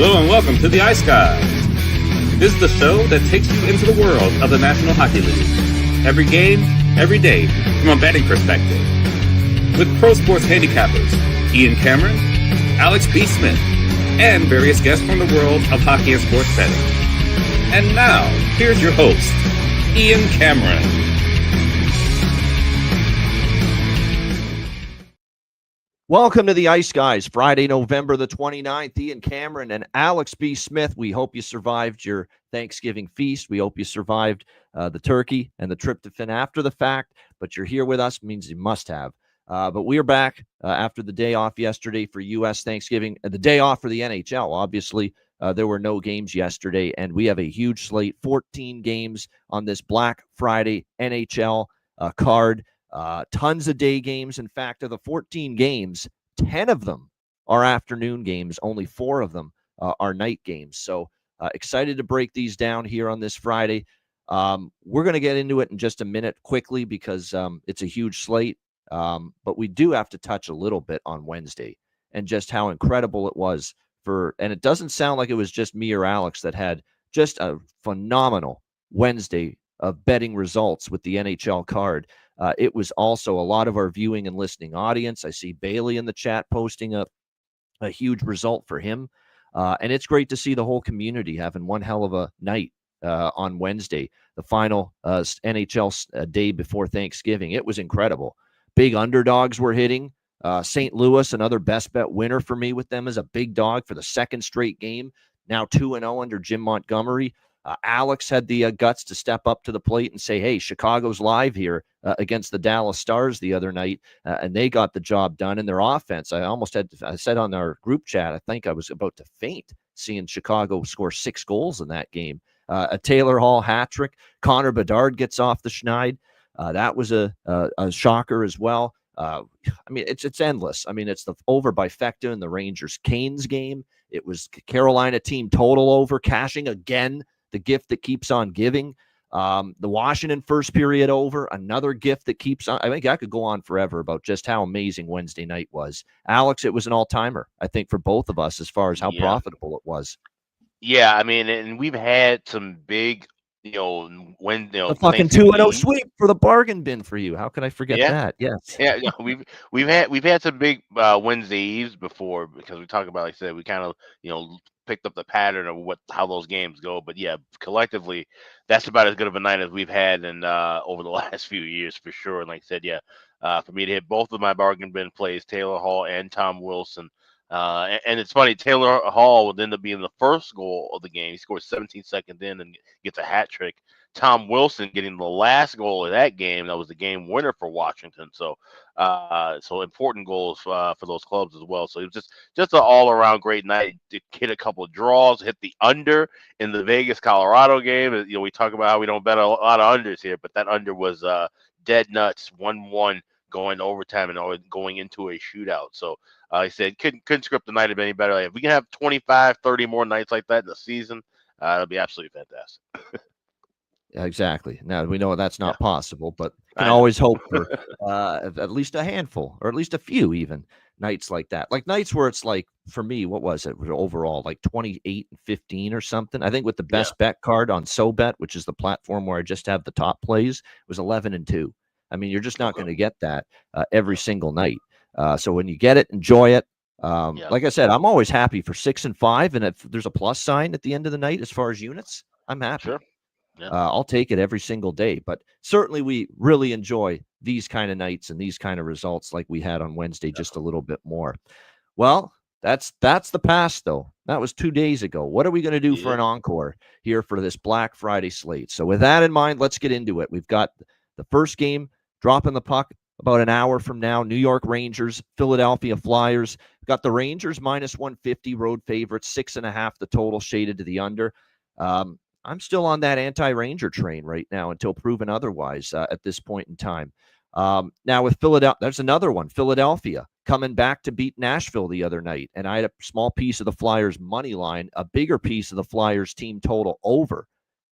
Hello and welcome to the Ice Guys. This is the show that takes you into the world of the National Hockey League. Every game, every day, from a betting perspective. With pro sports handicappers, Ian Cameron, Alex B. Smith, and various guests from the world of hockey and sports betting. And now, here's your host, Ian Cameron. Welcome to the Ice Guys, Friday, November the 29th. Ian Cameron and Alex B. Smith. We hope you survived your Thanksgiving feast. We hope you survived the turkey and the tryptophan after the fact, but you're here with us, means you must have. But we are back after the day off yesterday for U.S. Thanksgiving, the day off for the NHL. Obviously, there were no games yesterday, and we have a huge slate, 14 games on this Black Friday NHL card. Tons of day games. In fact, of the 14 games, 10 of them are afternoon games. Only 4 of them are night games. So excited to break these down here on this Friday. We're going to get into it in just a minute quickly because it's a huge slate. But we do have to touch a little bit on Wednesday and just how incredible it was and it doesn't sound like it was just me or Alex that had just a phenomenal Wednesday of betting results with the NHL card. It was also a lot of our viewing and listening audience. I see Bailey in the chat posting a huge result for him. And it's great to see the whole community having one hell of a night on Wednesday, the final NHL day before Thanksgiving. It was incredible. Big underdogs were hitting. St. Louis, another best bet winner for me with them as a big dog for the second straight game. Now 2-0 under Jim Montgomery. Alex had the guts to step up to the plate and say, hey, Chicago's live here against the Dallas Stars the other night, and they got the job done in their offense. I said on our group chat, I think I was about to faint seeing Chicago score 6 goals in that game. A Taylor Hall hat trick. Connor Bedard gets off the schneid. That was a shocker as well. I mean, it's endless. I mean, it's the over by Fecta in the Rangers-Canes game. It was Carolina team total over, cashing again. The gift that keeps on giving. The Washington first period over, another gift that keeps on. I think I could go on forever about just how amazing Wednesday night was. Alex, it was an all-timer, I think, for both of us as far as how profitable it was. Yeah, I mean, and we've had some big, the fucking 2-0 sweep for the bargain bin for you. How could I forget that? Yes. Yeah, we've had some big Wednesday Eves before because we talk about, like I said, we kind of picked up the pattern of how those games go. But yeah, collectively, that's about as good of a night as we've had in over the last few years for sure. And like I said, for me to hit both of my bargain bin plays, Taylor Hall and Tom Wilson. And it's funny, Taylor Hall would end up being the first goal of the game. He scores 17 seconds in and gets a hat trick. Tom Wilson getting the last goal of that game. That was the game winner for Washington. So important goals for those clubs as well. So it was just an all-around great night. It hit a couple of draws, hit the under in the Vegas-Colorado game. We talk about how we don't bet a lot of unders here, but that under was dead nuts, 1-1 going overtime and going into a shootout. So I said, couldn't script the night any better. Like, if we can have 25, 30 more nights like that in the season, it'll be absolutely fantastic. Exactly. Now, we know that's not possible, but we can always hope for at least a handful or at least a few even nights like that. Like nights where it's like, for me, what was it overall? Like 28-15 or something. I think with the best bet card on SoBet, which is the platform where I just have the top plays, it was 11-2. I mean, you're just not going to get that every single night. So when you get it, enjoy it. Like I said, I'm always happy for 6 and 5. And if there's a plus sign at the end of the night, as far as units, I'm happy. Sure. Yeah. I'll take it every single day. But certainly we really enjoy these kind of nights and these kind of results like we had on Wednesday, just a little bit more. Well, that's the past, though. That was 2 days ago. What are we going to do for an encore here for this Black Friday slate? So with that in mind, let's get into it. We've got the first game dropping the puck about an hour from now. New York Rangers, Philadelphia Flyers. We've got the Rangers minus 150 road favorites, 6.5 the total, shaded to the under. I'm still on that anti-Ranger train right now until proven otherwise at this point in time. Now with Philadelphia, there's another one. Philadelphia coming back to beat Nashville the other night. And I had a small piece of the Flyers money line, a bigger piece of the Flyers team total over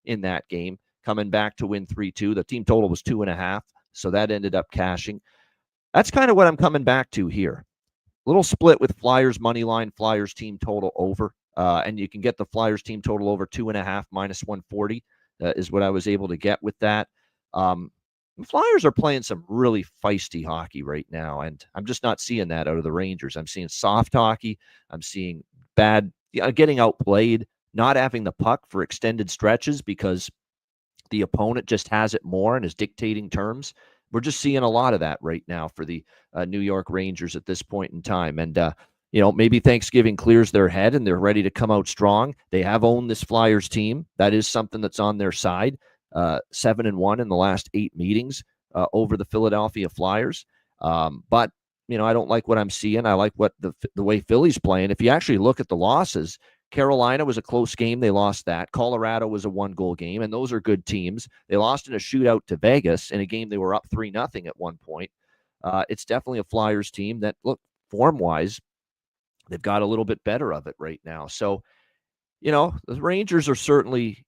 in that game, coming back to win 3-2. The team total was 2.5. So that ended up cashing. That's kind of what I'm coming back to here. Little split with Flyers money line, Flyers team total over. And you can get the Flyers team total over 2.5 minus 140 is what I was able to get with that. The Flyers are playing some really feisty hockey right now, and I'm just not seeing that out of the Rangers. I'm seeing soft hockey. I'm seeing bad, getting outplayed, not having the puck for extended stretches because the opponent just has it more and is dictating terms. We're just seeing a lot of that right now for the New York Rangers at this point in time. And, maybe Thanksgiving clears their head and they're ready to come out strong. They have owned this Flyers team. That is something that's on their side. 7-1 in the last 8 meetings over the Philadelphia Flyers. But, I don't like what I'm seeing. I like what the way Philly's playing. If you actually look at the losses, Carolina was a close game. They lost that. Colorado was a 1-goal game, and those are good teams. They lost in a shootout to Vegas in a game they were up 3-0 at one point. It's definitely a Flyers team that, look, form-wise, they've got a little bit better of it right now. So, the Rangers are certainly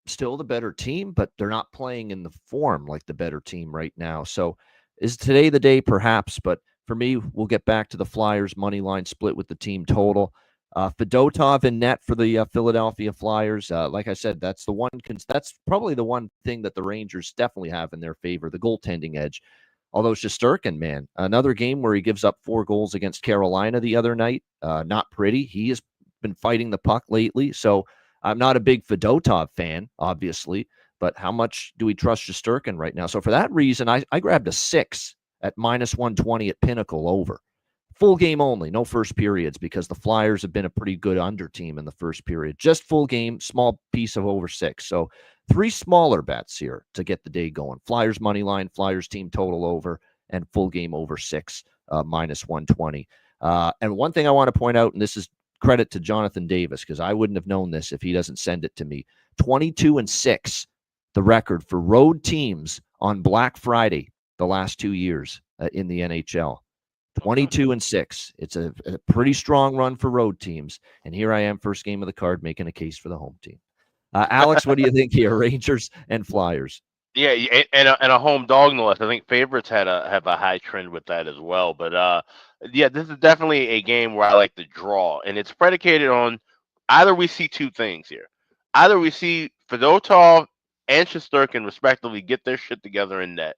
still the better team, but they're not playing in the form like the better team right now. So is today the day? Perhaps, but for me, we'll get back to the Flyers money line split with the team total. Fedotov in net for the Philadelphia Flyers. Like I said, that's probably the one thing that the Rangers definitely have in their favor, the goaltending edge. Although Shesterkin, man, another game where he gives up 4 goals against Carolina the other night. Not pretty. He has been fighting the puck lately. So I'm not a big Fedotov fan, obviously, but how much do we trust Shesterkin right now? So for that reason, I grabbed a 6 at minus 120 at Pinnacle over. Full game only, no first periods, because the Flyers have been a pretty good under team in the first period. Just full game, small piece of over 6. So 3 smaller bets here to get the day going. Flyers money line, Flyers team total over, and full game over 6, minus 120. And one thing I want to point out, and this is credit to Jonathan Davis, because I wouldn't have known this if he doesn't send it to me. 22-6, the record for road teams on Black Friday the last 2 years in the NHL. 22-6. It's a pretty strong run for road teams. And here I am, first game of the card, making a case for the home team. Alex, what do you think here? Rangers and Flyers. Yeah, and a home dog no less. I think favorites have a high trend with that as well. But this is definitely a game where I like the draw, and it's predicated on either we see 2 things here. Either we see Fedotov and Shesterkin respectively get their shit together in net,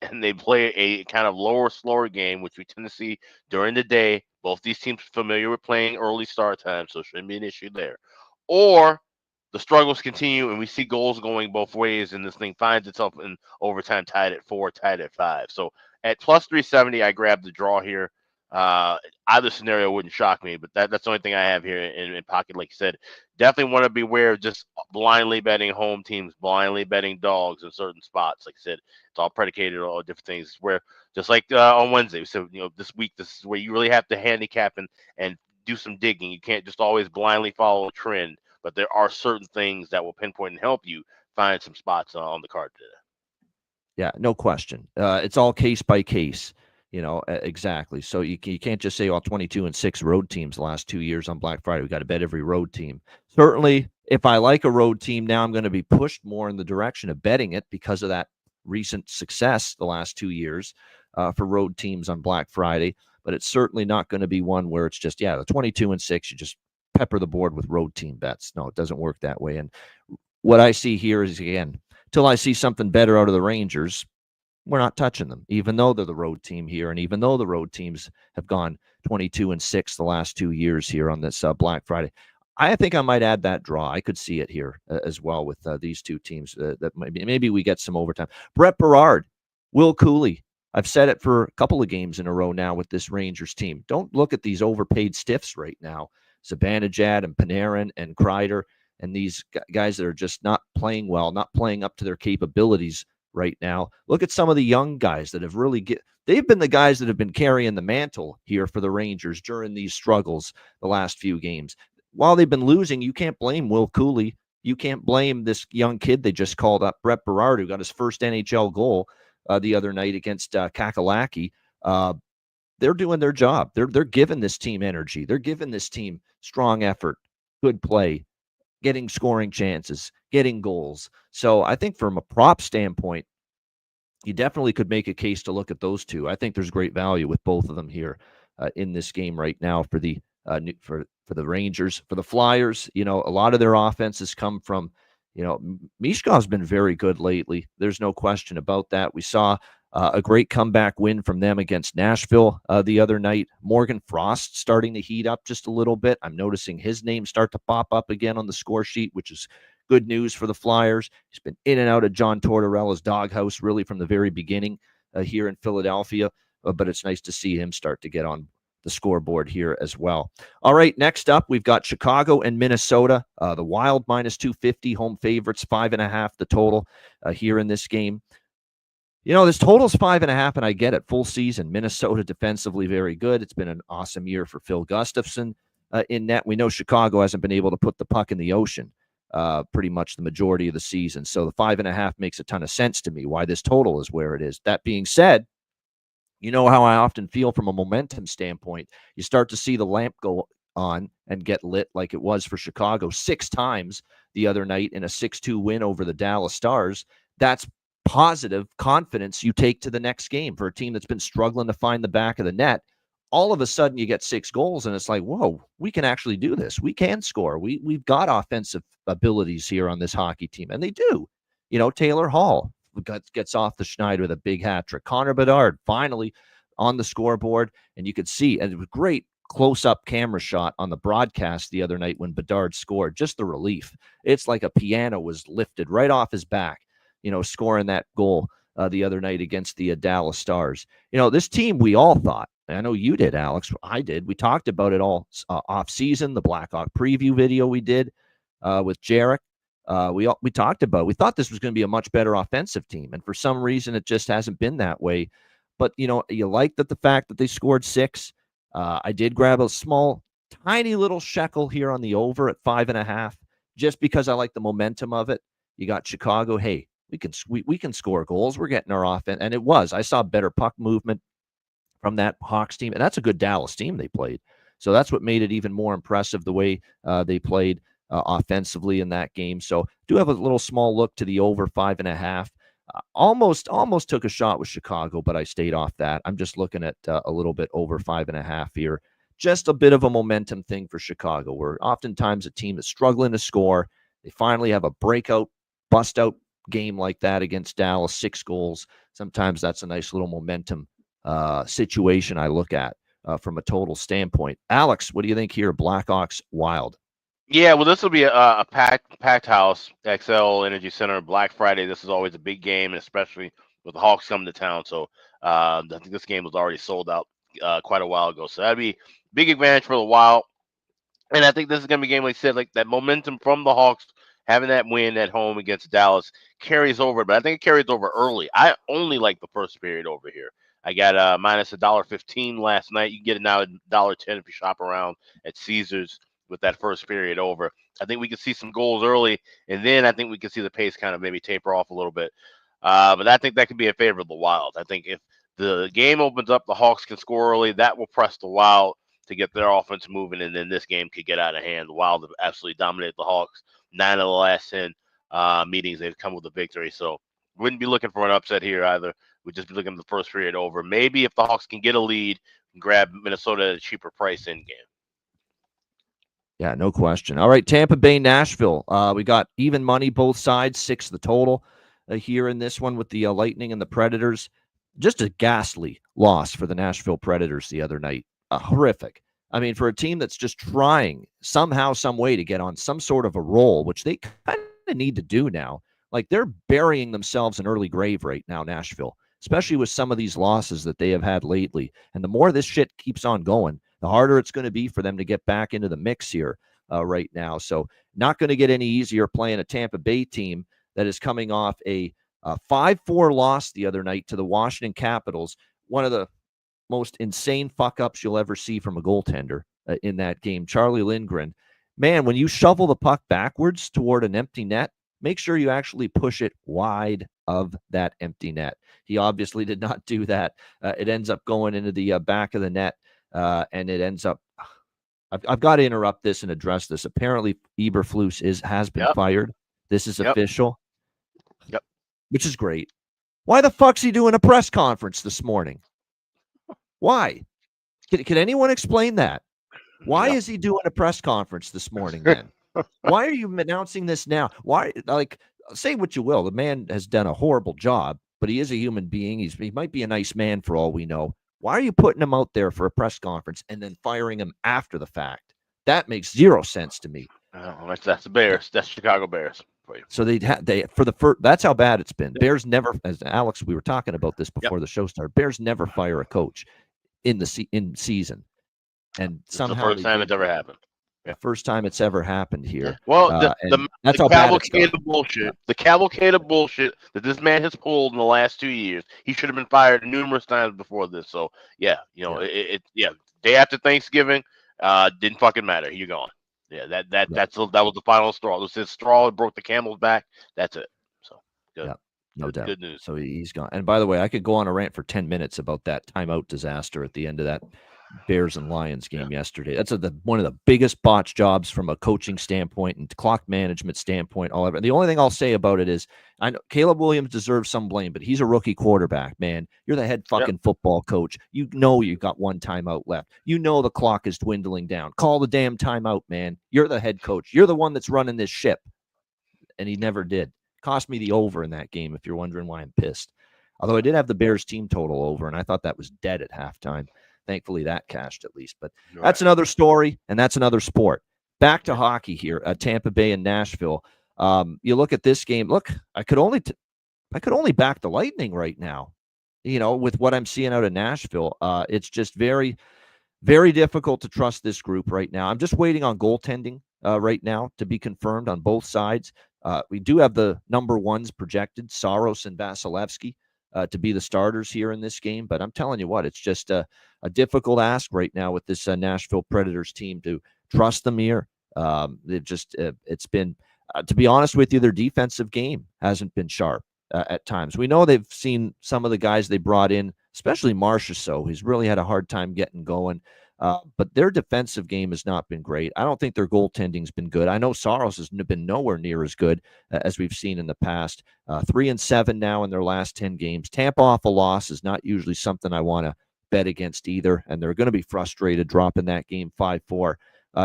and they play a kind of lower, slower game, which we tend to see during the day. Both these teams are familiar with playing early start time, so shouldn't be an issue there. Or the struggles continue, and we see goals going both ways, and this thing finds itself in overtime, tied at 4, tied at 5. So at plus 370, I grabbed the draw here. Either scenario wouldn't shock me, but that's the only thing I have here in pocket. Like you said, definitely want to be aware of just blindly betting home teams, blindly betting dogs in certain spots. Like I said, it's all predicated on different things. Where just like on Wednesday, so this week, this is where you really have to handicap and do some digging. You can't just always blindly follow a trend, but there are certain things that will pinpoint and help you find some spots on the card today. Yeah, no question. It's all case by case. Exactly. So you can't just say, 22-6 road teams the last 2 years on Black Friday. We got to bet every road team. Certainly, if I like a road team now, I'm going to be pushed more in the direction of betting it because of that recent success the last 2 years for road teams on Black Friday. But it's certainly not going to be one where it's just, the 22-6, you just pepper the board with road team bets. No, it doesn't work that way. And what I see here is, again, till I see something better out of the Rangers, we're not touching them, even though they're the road team here, and even though the road teams have gone 22-6 the last 2 years here on this Black Friday. I think I might add that draw. I could see it here as well with these 2 teams. That maybe we get some overtime. Brett Berard, Will Cooley. I've said it for a couple of games in a row now with this Rangers team. Don't look at these overpaid stiffs right now. Zibanejad and Panarin and Kreider and these guys that are just not playing well, not playing up to their capabilities right now. Look at some of the young guys that have they've been the guys that have been carrying the mantle here for the Rangers during these struggles the last few games. While they've been losing, you can't blame Will Cooley. You can't blame this young kid they just called up, Brett Berard, who got his first NHL goal the other night against Kakalaki. They're doing their job. They're giving this team energy. They're giving this team strong effort, good play, getting scoring chances, getting goals. So I think from a prop standpoint, you definitely could make a case to look at those 2. I think there's great value with both of them here in this game right now for the for the Rangers. For the Flyers, a lot of their offenses come from, Mishkov's been very good lately. There's no question about that. We saw a great comeback win from them against Nashville the other night. Morgan Frost starting to heat up just a little bit. I'm noticing his name start to pop up again on the score sheet, which is good news for the Flyers. He's been in and out of John Tortorella's doghouse really from the very beginning here in Philadelphia, but it's nice to see him start to get on the scoreboard here as well. All right, next up, we've got Chicago and Minnesota. The Wild minus 250, home favorites, 5.5 the total here in this game. This total's 5.5, and I get it. Full season. Minnesota defensively very good. It's been an awesome year for Phil Gustafsson in net. We know Chicago hasn't been able to put the puck in the ocean pretty much the majority of the season. So the 5.5 makes a ton of sense to me why this total is where it is. That being said, you know how I often feel from a momentum standpoint. You start to see the lamp go on and get lit like it was for Chicago 6 times the other night in a 6-2 win over the Dallas Stars. That's positive confidence you take to the next game for a team that's been struggling to find the back of the net. All of a sudden you get 6 goals and it's like, whoa, we can actually do this. We can score. We've got offensive abilities here on this hockey team. And they do. Taylor Hall gets off the schneid with a big hat trick. Connor Bedard finally on the scoreboard. And you could see, and it was a great close-up camera shot on the broadcast the other night when Bedard scored. Just the relief. It's like a piano was lifted right off his back, scoring that goal the other night against the Dallas Stars. This team, we all thought, I know you did, Alex. I did. We talked about it all off season, the Blackhawk preview video we did with Jarek. We talked about it. We thought this was going to be a much better offensive team. And for some reason, it just hasn't been that way. But, you like the fact that they scored 6. I did grab a small, tiny little shekel here on the over at 5.5, just because I like the momentum of it. You got Chicago. Hey, we can score goals. We're getting our offense. And it was. I saw better puck movement from that Hawks team. And that's a good Dallas team they played. So that's what made it even more impressive the way they played offensively in that game. So do have a little small look to the over 5.5. Almost took a shot with Chicago, but I stayed off that. I'm just looking at a little bit over 5.5 here. Just a bit of a momentum thing for Chicago. We're oftentimes a team that's struggling to score. They finally have a breakout, bust-out game like that against Dallas, 6 goals. Sometimes that's a nice little momentum situation I look at from a total standpoint. Alex, what do you think here? Blackhawks Wild. Yeah, well, this will be a packed house, XL Energy Center, Black Friday. This is always a big game, especially with the Hawks coming to town. So I think this game was already sold out quite a while ago. So that'd be big advantage for the Wild. And I think this is going to be a game, like I said, like that momentum from the Hawks having that win at home against Dallas carries over. But I think it carries over early. I only like the first period over here. I got minus $1.15 last night. You can get it now at $1.10 if you shop around at Caesars with that first period over. I think we can see some goals early, and then I think we can see the pace kind of maybe taper off a little bit. But I think that could be a favor of the Wild. I think if the game opens up, the Hawks can score early. That will press the Wild to get their offense moving, and then this game could get out of hand. The Wild have absolutely dominated the Hawks. 9 of the last 10 meetings, they've come with a victory. So wouldn't be looking for an upset here either. We'd just be looking at the first period over. Maybe if the Hawks can get a lead, grab Minnesota at a cheaper price in game. Yeah, no question. All right, Tampa Bay, Nashville. We got even money both sides, 6 the total here in this one with the Lightning and the Predators. Just a ghastly loss for the Nashville Predators the other night. Horrific. I mean, for a team that's just trying somehow, some way to get on some sort of a roll, which they kind of need to do now. Like, they're burying themselves in early grave right now, Nashville, especially with some of these losses that they have had lately. And the more this shit keeps on going, the harder it's going to be for them to get back into the mix here right now. So not going to get any easier playing a Tampa Bay team that is coming off a 5-4 loss the other night to the Washington Capitals. One of the most insane fuck-ups you'll ever see from a goaltender in that game. Charlie Lindgren, man, when you shovel the puck backwards toward an empty net, make sure you actually push it wide of that empty net. He obviously did not do that. It ends up going into the back of the net, and it ends up I've got to interrupt this and address this. Apparently, Eberflus has been fired. This is official. Yep. Which is great. Why the fuck's he doing a press conference this morning? Why? Can anyone explain that? Why is he doing a press conference this morning then? Why are you announcing this now? Why, like, say what you will. The man has done a horrible job, but he is a human being. He might be a nice man for all we know. Why are you putting him out there for a press conference and then firing him after the fact? That makes zero sense to me. That's the Bears. That's Chicago Bears for you. So that's how bad it's been. Bears never, as Alex, we were talking about this before the show started. Bears never fire a coach in season, and somehow it's the first time it's ever happened. The first time it's ever happened here. Well, that's how bad it's gone. The cavalcade of bullshit that this man has pulled in the last 2 years. He should have been fired numerous times before this. So day after Thanksgiving, didn't fucking matter. You're gone. Yeah, that was the final straw. It was his straw that broke the camel's back. That's it. So good. Yeah, no doubt. Good news. So he's gone. And by the way, I could go on a rant for 10 minutes about that timeout disaster at the end of that Bears and Lions game yesterday. That's one of the biggest botch jobs from a coaching standpoint and clock management standpoint. The only thing I'll say about it is, I know Caleb Williams deserves some blame, but he's a rookie quarterback, man. You're the head fucking football coach. You know you've got one timeout left. You know the clock is dwindling down. Call the damn timeout, man. You're the head coach. You're the one that's running this ship. And he never did. Cost me the over in that game, if you're wondering why I'm pissed. Although I did have the Bears team total over, and I thought that was dead at halftime. Thankfully, that cashed at least. But that's another story, and that's another sport. Back to hockey here at Tampa Bay and Nashville. You look at this game. Look, I could only back the Lightning right now. With what I'm seeing out of Nashville, it's just very, very difficult to trust this group right now. I'm just waiting on goaltending right now to be confirmed on both sides. We do have the number ones projected, Saros and Vasilevsky, to be the starters here in this game. But I'm telling you what, it's just a difficult ask right now with this Nashville Predators team to trust them here. It's been, to be honest with you, their defensive game hasn't been sharp at times. We know they've seen some of the guys they brought in, especially Marchessault. He's really had a hard time getting going. But their defensive game has not been great. I don't think their goaltending's been good. I know Saros has been nowhere near as good as we've seen in the past. 3-7 now in their last 10 games. Tampa off a loss is not usually something I want to bet against either, and they're going to be frustrated dropping that game 5-4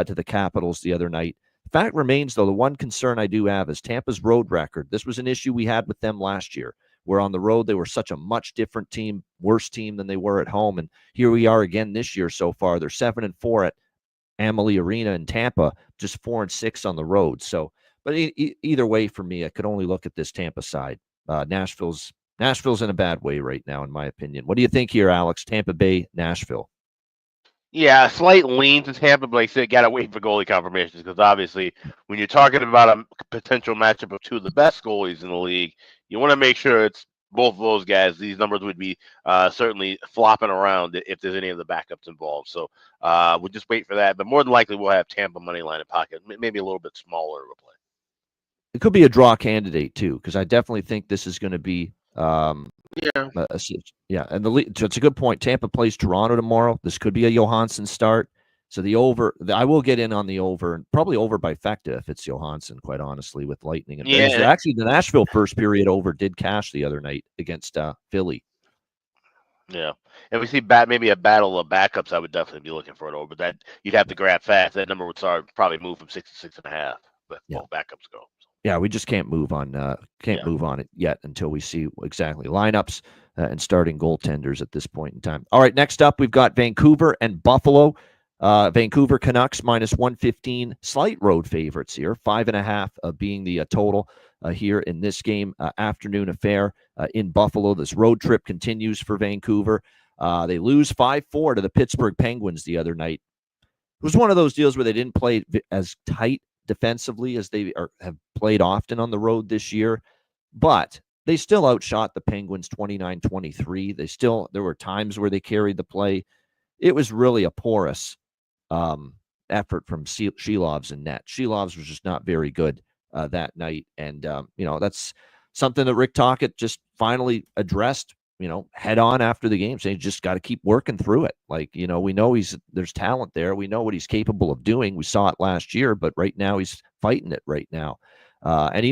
to the Capitals the other night. Fact remains, though, the one concern I do have is Tampa's road record. This was an issue we had with them last year, where on the road they were such a much different team, worse team than they were at home. And here we are again this year so far. They're 7-4 at Amalie Arena in Tampa, just 4-6 on the road. So, but either way for me, I could only look at this Tampa side. Nashville's in a bad way right now, in my opinion. What do you think here, Alex? Tampa Bay, Nashville. Yeah, a slight lean to Tampa, but like I said, got to wait for goalie confirmations because obviously when you're talking about a potential matchup of two of the best goalies in the league, you want to make sure it's both of those guys. These numbers would be certainly flopping around if there's any of the backups involved. So we'll just wait for that. But more than likely, we'll have Tampa money line in pocket, maybe a little bit smaller of a play. It could be a draw candidate too, because I definitely think this is going to be and it's a good point. Tampa plays Toronto tomorrow. This could be a Johansson start. So I will get in on the over, and probably over by Fecta if it's Johansson, quite honestly, with Lightning. And actually, the Nashville first period over did cash the other night against Philly. Yeah, and we see maybe a battle of backups. I would definitely be looking for it over. But that you'd have to grab fast. That number would probably move from 6 to 6.5. But both backups go. Yeah, we just can't move on move on it yet until we see exactly lineups and starting goaltenders at this point in time. All right, next up we've got Vancouver and Buffalo. Vancouver Canucks -115, slight road favorites here, 5.5 being the total here in this game. Afternoon affair in Buffalo. This road trip continues for Vancouver. They lose 5-4 to the Pittsburgh Penguins the other night. It was one of those deals where they didn't play as tight defensively as they have played often on the road this year, but they still outshot the Penguins 29-23. There were times where they carried the play. It was really a porous effort from Shilovs and net. Shilovs was just not very good that night, and that's something that Rick Tocchet just finally addressed head on after the game, saying you just got to keep working through it. Like, we know there's talent there. We know what he's capable of doing. We saw it last year, but right now he's fighting it right now. And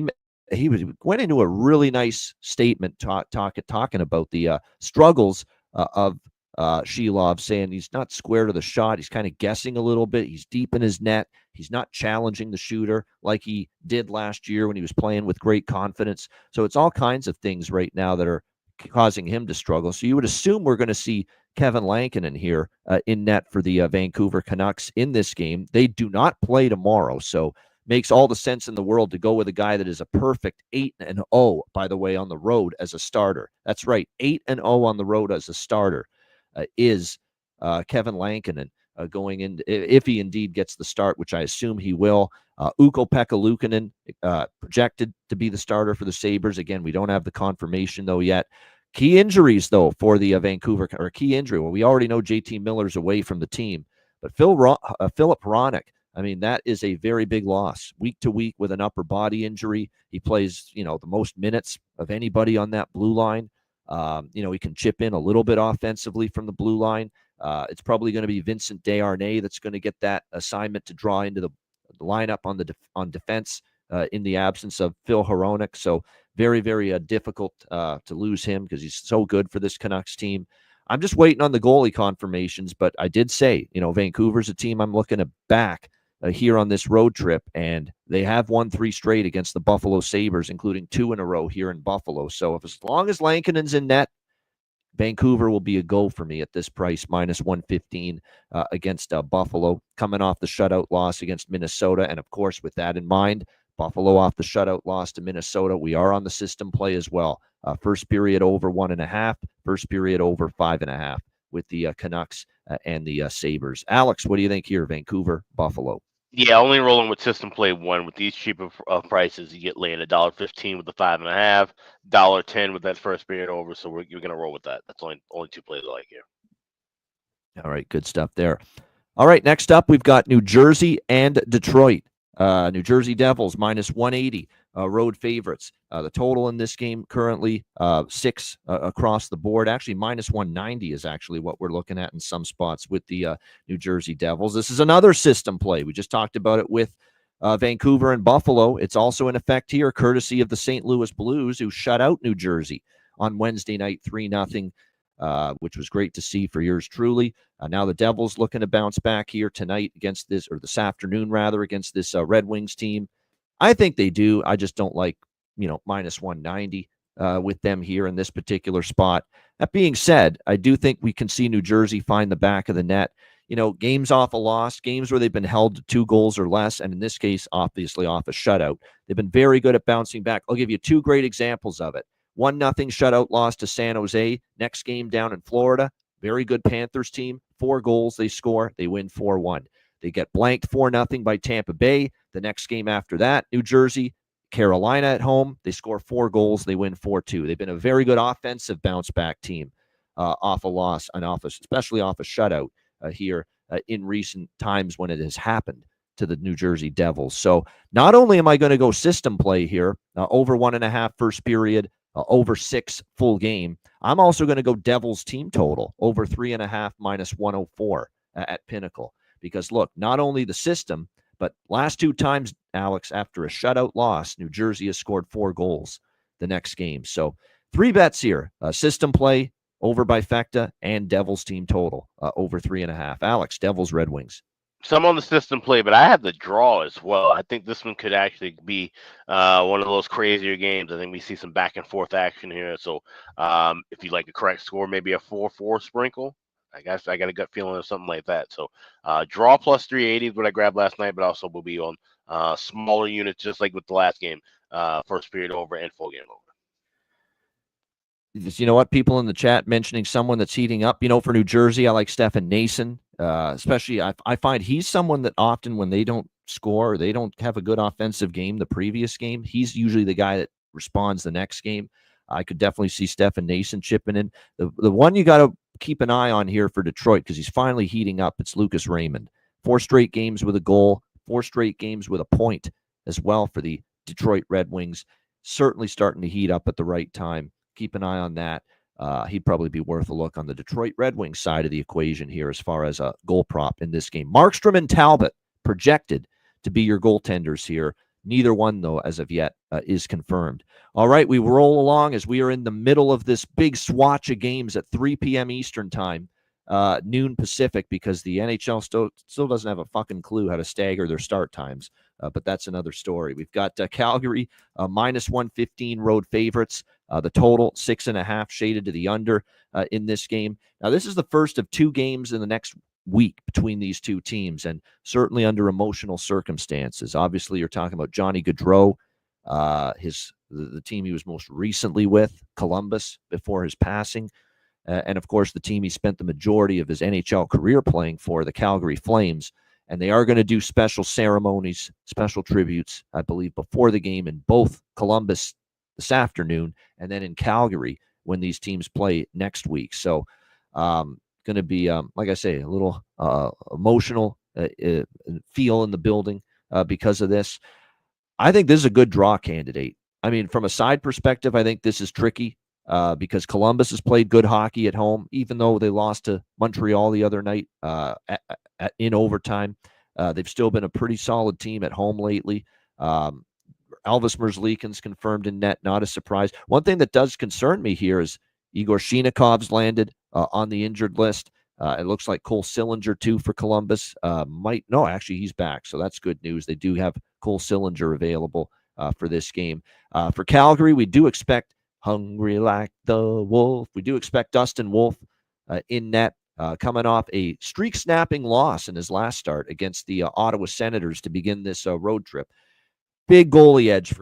he went into a really nice statement talking about the struggles of Shelov, saying he's not square to the shot. He's kind of guessing a little bit. He's deep in his net. He's not challenging the shooter like he did last year when he was playing with great confidence. So it's all kinds of things right now that are causing him to struggle. So you would assume we're going to see Kevin Lankinen here in net for the Vancouver Canucks in this game. They do not play tomorrow, so makes all the sense in the world to go with a guy that is a perfect 8-0, by the way, on the road as a starter. That's right, 8-0 on the road as a starter is Kevin Lankinen going in, if he indeed gets the start, which I assume he will. Ukko-Pekka Luukkonen projected to be the starter for the Sabres. Again, we don't have the confirmation, though, yet. Key injuries, though, for the Vancouver, or key injury. Well, we already know JT Miller's away from the team, but Philip Hronek, I mean, that is a very big loss. Week to week with an upper body injury. He plays, the most minutes of anybody on that blue line. He can chip in a little bit offensively from the blue line. It's probably going to be Vincent Desharnais that's going to get that assignment to draw into the lineup on defense in the absence of Phil Hronek. So very, very difficult to lose him because he's so good for this Canucks team. I'm just waiting on the goalie confirmations, but I did say, Vancouver's a team I'm looking to back here on this road trip, and they have won 3 straight against the Buffalo Sabres, including 2 in a row here in Buffalo. So as long as Lankinen's in net, Vancouver will be a go for me at this price, minus 115 against Buffalo, coming off the shutout loss against Minnesota. And, of course, with that in mind, Buffalo off the shutout loss to Minnesota, we are on the system play as well. First period over 1.5, first period over 5.5 with the Canucks and the Sabres. Alex, what do you think here, Vancouver, Buffalo? Yeah, only rolling with system play 1 with these cheaper prices. You get laying $1.15 with the 5.5, $1.10 with that first period over. So you're going to roll with that. That's only 2 plays I like here. All right, good stuff there. All right, next up we've got New Jersey and Detroit. New Jersey Devils minus 180, road favorites. The total in this game currently 6 across the board. Actually, minus 190 is actually what we're looking at in some spots with the New Jersey Devils. This is another system play. We just talked about it with Vancouver and Buffalo. It's also in effect here, courtesy of the St. Louis Blues, who shut out New Jersey on Wednesday night 3-0. Which was great to see for yours truly. Now the Devils looking to bounce back here tonight against this, or this afternoon rather, against this Red Wings team. I think they do. I just don't like, minus 190 with them here in this particular spot. That being said, I do think we can see New Jersey find the back of the net. Games off a loss, games where they've been held to 2 goals or less, and in this case, obviously off a shutout. They've been very good at bouncing back. I'll give you 2 great examples of it. 1-0 shutout loss to San Jose. Next game down in Florida. Very good Panthers team. 4 goals they score. They win 4-1. They get blanked 4-0 by Tampa Bay. The next game after that, New Jersey, Carolina at home. They score 4 goals. They win 4-2. They've been a very good offensive bounce back team off a loss, especially off a shutout here in recent times when it has happened to the New Jersey Devils. So not only am I going to go system play here, over 1.5 first period, over 6 full game, I'm also going to go Devils team total over 3.5 minus 104 at Pinnacle. Because look, not only the system, but last 2 times, Alex, after a shutout loss, New Jersey has scored 4 goals the next game. So 3 bets here, system play over by Fecta and Devils team total over 3.5. Alex, Devils, Red Wings. So I'm on the system play, but I have the draw as well. I think this one could actually be one of those crazier games. I think we see some back and forth action here. So if you like the correct score, maybe a 4-4 sprinkle. I guess I got a gut feeling of something like that. So draw plus 380 is what I grabbed last night, but also will be on smaller units, just like with the last game, first period over and full game over. You know what? People in the chat mentioning someone that's heating up. For New Jersey, I like Stefan Nason. Especially, I find he's someone that often when they don't score, or they don't have a good offensive game the previous game, he's usually the guy that responds the next game. I could definitely see Stefan Nason chipping in. The one you got to keep an eye on here for Detroit, because he's finally heating up, it's Lucas Raymond. 4 straight games with a goal, 4 straight games with a point as well for the Detroit Red Wings. Certainly starting to heat up at the right time. Keep an eye on that. He'd probably be worth a look on the Detroit Red Wings side of the equation here as far as a goal prop in this game. Markstrom and Talbot projected to be your goaltenders here. Neither one, though, as of yet, is confirmed. All right, we roll along as we are in the middle of this big swatch of games at 3 p.m. Eastern time. noon Pacific, because the NHL still doesn't have a fucking clue how to stagger their start times. But that's another story. We've got Calgary minus 115 road favorites. The total 6.5 shaded to the under in this game. Now, this is the first of 2 games in the next week between these two teams, and certainly under emotional circumstances. Obviously, you're talking about Johnny Gaudreau, the team he was most recently with, Columbus, before his passing. And, of course, the team he spent the majority of his NHL career playing for, the Calgary Flames. And they are going to do special ceremonies, special tributes, I believe, before the game in both Columbus this afternoon and then in Calgary when these teams play next week. So going to be, like I say, a little emotional feel in the building because of this. I think this is a good draw candidate. I mean, from a side perspective, I think this is tricky because Columbus has played good hockey at home, even though they lost to Montreal the other night in overtime. They've still been a pretty solid team at home lately. Elvis Merzlikin's confirmed in net, not a surprise. One thing that does concern me here is Igor Shinikov's landed on the injured list. It looks like Cole Sillinger, too, for Columbus. Actually, he's back, so that's good news. They do have Cole Sillinger available for this game. For Calgary, we do expect hungry like the wolf. We do expect Dustin Wolf in net, coming off a streak-snapping loss in his last start against the Ottawa Senators to begin this road trip. Big goalie edge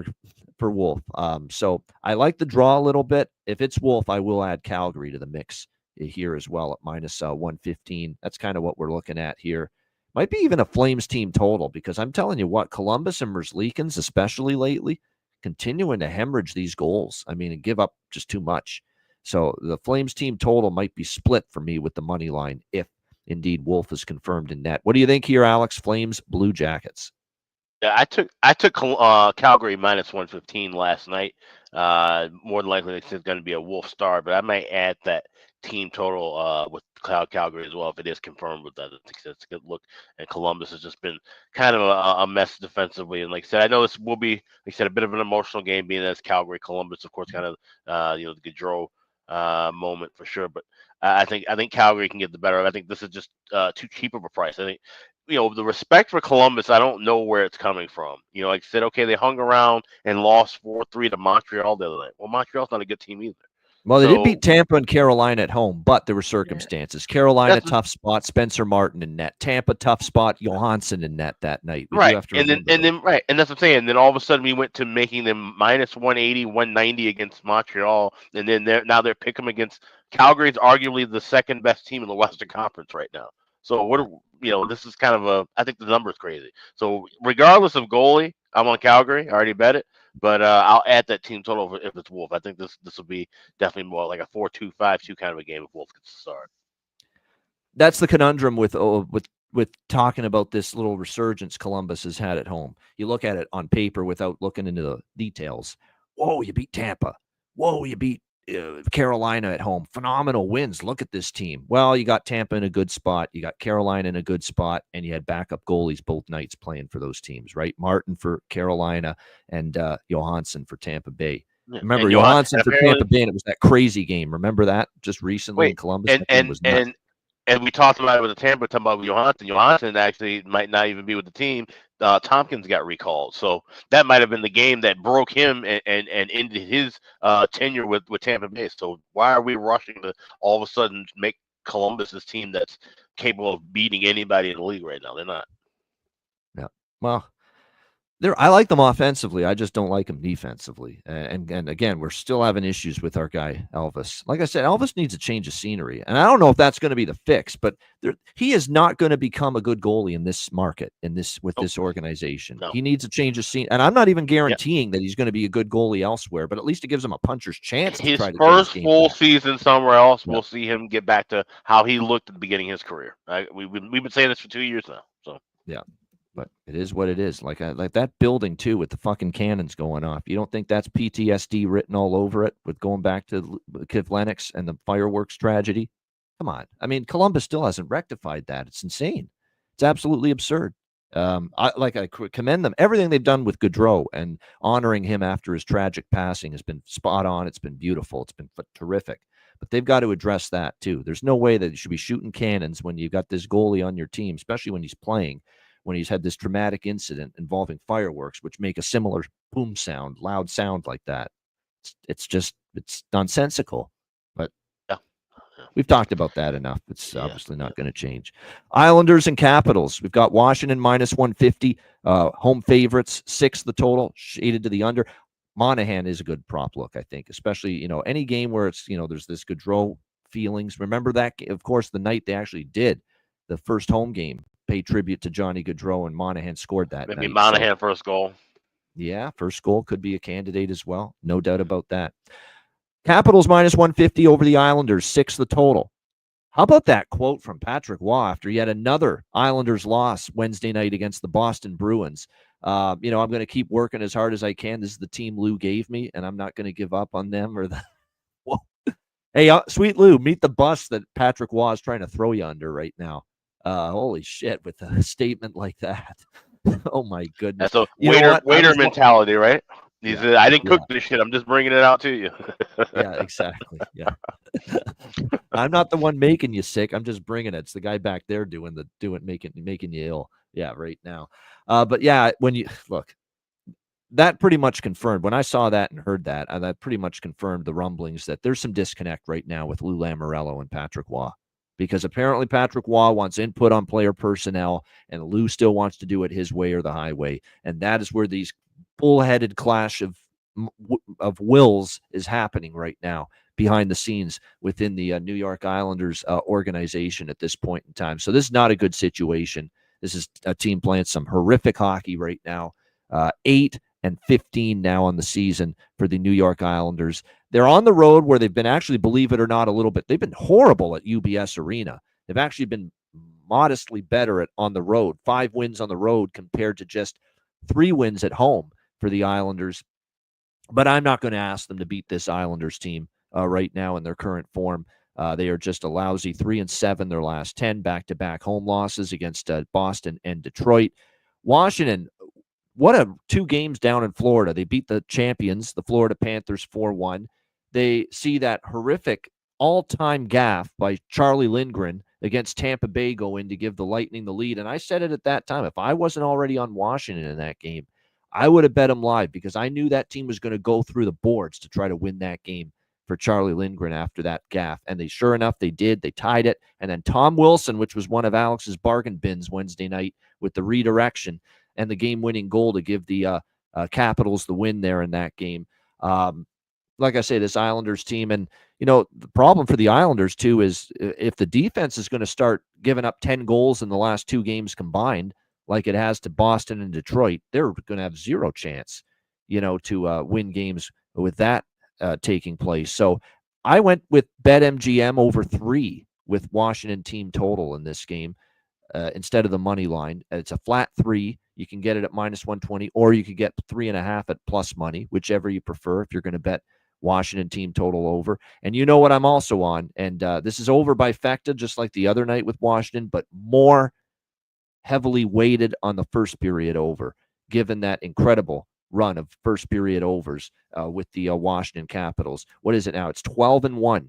for Wolf. So I like the draw a little bit. If it's Wolf, I will add Calgary to the mix here as well at minus 115. That's kind of what we're looking at here. Might be even a Flames team total, because I'm telling you what, Columbus and Merzlikins, especially lately, continuing to hemorrhage these goals. I mean, and give up just too much. So the Flames team total might be split for me with the money line if indeed Wolf is confirmed in net. What do you think here, Alex? Flames, Blue Jackets. Yeah, I took Calgary minus 115 last night. More than likely, it's going to be a Wolf star, but I might add that team total with Calgary as well if it is confirmed with that. I think that's a good look. And Columbus has just been kind of a mess defensively. And like I said, I know this will be, like I said, a bit of an emotional game, being as Calgary, Columbus, of course, kind of the Gaudreau moment for sure. But I think Calgary can get the better. I think this is just too cheap of a price. I think, the respect for Columbus, I don't know where it's coming from. Like I said, okay, they hung around and lost 4-3 to Montreal the other night. Well, Montreal's not a good team either. Well, they did beat Tampa and Carolina at home, but there were circumstances. Yeah. Carolina, tough spot, Spencer Martin in net. Tampa, tough spot, Johansson in net that night. Right, and then and that's what I'm saying. And then all of a sudden we went to making them minus 180, 190 against Montreal, and then now they're picking them against Calgary's arguably the second best team in the Western Conference right now. So this is kind of I think the number's crazy. So regardless of goalie, I'm on Calgary. I already bet it, but I'll add that team total if it's Wolf. I think this will be definitely more like a 4-2, 5-2 kind of a game if Wolf gets to start. That's the conundrum with talking about this little resurgence Columbus has had at home. You look at it on paper without looking into the details. Whoa, you beat Tampa. Whoa, you beat Carolina at home. Phenomenal wins. Look at this team. Well, you got Tampa in a good spot. You got Carolina in a good spot, and you had backup goalies both nights playing for those teams, right? Martin for Carolina and Johansson for Tampa Bay. Remember, Johansson for Tampa Bay, and it was that crazy game. Remember that just recently in Columbus? And we talked about it with the Tampa, talking about Johansson. Johansson actually might not even be with the team. Tompkins got recalled, so that might have been the game that broke him and ended his tenure with Tampa Bay. So why are we rushing to all of a sudden make Columbus this team that's capable of beating anybody in the league right now? They're not. Yeah. Well, I like them offensively. I just don't like them defensively. And again, we're still having issues with our guy, Elvis. Like I said, Elvis needs a change of scenery. And I don't know if that's going to be the fix, but he is not going to become a good goalie in this market, with this organization. No. He needs a change of scene. And I'm not even guaranteeing that he's going to be a good goalie elswer, but at least it gives him a puncher's chance. His first full season somewhere else, we'll see him get back to how he looked at the beginning of his career. We've been saying this for 2 years now. So yeah. But it is what it is. Like that building, too, with the fucking cannons going off. You don't think that's PTSD written all over it with going back to Kiv Lennox and the fireworks tragedy? Come on. I mean, Columbus still hasn't rectified that. It's insane. It's absolutely absurd. I commend them. Everything they've done with Gaudreau and honoring him after his tragic passing has been spot on. It's been beautiful. It's been terrific. but they've got to address that too. There's no way that you should be shooting cannons when you've got this goalie on your team, especially when he's playing, when he's had this traumatic incident involving fireworks, which make a similar boom sound, loud sound like that. It's nonsensical. But Yeah. we've talked about that enough. It's obviously not going to change. Islanders and Capitals. We've got Washington minus 150. Home favorites, 6 the total, shaded to the under. Monahan is a good prop look, I think, especially, any game where it's, there's this Gaudreau feelings. Remember that, of course, the night they actually did the first home game, pay tribute to Johnny Gaudreau, and Monahan scored that Maybe night. Monahan first goal. Yeah, first goal could be a candidate as well. No doubt about that. Capitals minus 150 over the Islanders, 6 the total. How about that quote from Patrick Waugh after yet another Islanders loss Wednesday night against the Boston Bruins? I'm going to keep working as hard as I can. This is the team Lou gave me, and I'm not going to give up on them. Whoa. Hey, sweet Lou, meet the bus that Patrick Waugh is trying to throw you under right now. Holy shit, with a statement like that. Oh, my goodness. That's a waiter mentality, right? He said, I didn't cook this shit. I'm just bringing it out to you. Yeah, exactly. Yeah. I'm not the one making you sick. I'm just bringing it. It's the guy back there making you ill. Yeah, right now. But yeah, when you look, that pretty much confirmed when I saw that and heard that, that pretty much confirmed the rumblings that there's some disconnect right now with Lou Lamoriello and Patrick Waugh, because apparently Patrick Waugh wants input on player personnel and Lou still wants to do it his way or the highway. And that is where these bullheaded clash of wills is happening right now behind the scenes within the New York Islanders organization at this point in time. So this is not a good situation. This is a team playing some horrific hockey right now. 8-15 now on the season for the New York Islanders. They're on the road where they've been actually, believe it or not, they've been horrible at UBS Arena. They've actually been modestly better on the road. 5 wins on the road compared to just 3 wins at home for the Islanders. But I'm not going to ask them to beat this Islanders team right now in their current form. They are just a lousy 3-7 their last 10 back-to-back home losses against Boston and Detroit. Washington, what a 2 games down in Florida. They beat the champions, the Florida Panthers, 4-1. They see that horrific all-time gaffe by Charlie Lindgren against Tampa Bay go in to give the Lightning the lead. And I said it at that time, if I wasn't already on Washington in that game, I would have bet them live, because I knew that team was going to go through the boards to try to win that game for Charlie Lindgren after that gaffe. And sure enough, they did. They tied it. And then Tom Wilson, which was one of Alex's bargain bins Wednesday night with the redirection and the game-winning goal to give the Capitals the win there in that game. Like I say, this Islanders team, and the problem for the Islanders too is if the defense is going to start giving up 10 goals in the last 2 games combined, like it has to Boston and Detroit, they're going to have zero chance, to win games with that taking place. So I went with BetMGM over 3 with Washington team total in this game instead of the money line. It's a flat 3. You can get it at minus 120, or you could get 3.5 at plus money, whichever you prefer if you're going to bet Washington team total over. And you know what I'm also on, and this is over by Fecta, just like the other night with Washington, but more heavily weighted on the first period over, given that incredible run of first period overs with the Washington Capitals. What is it now? It's 12-1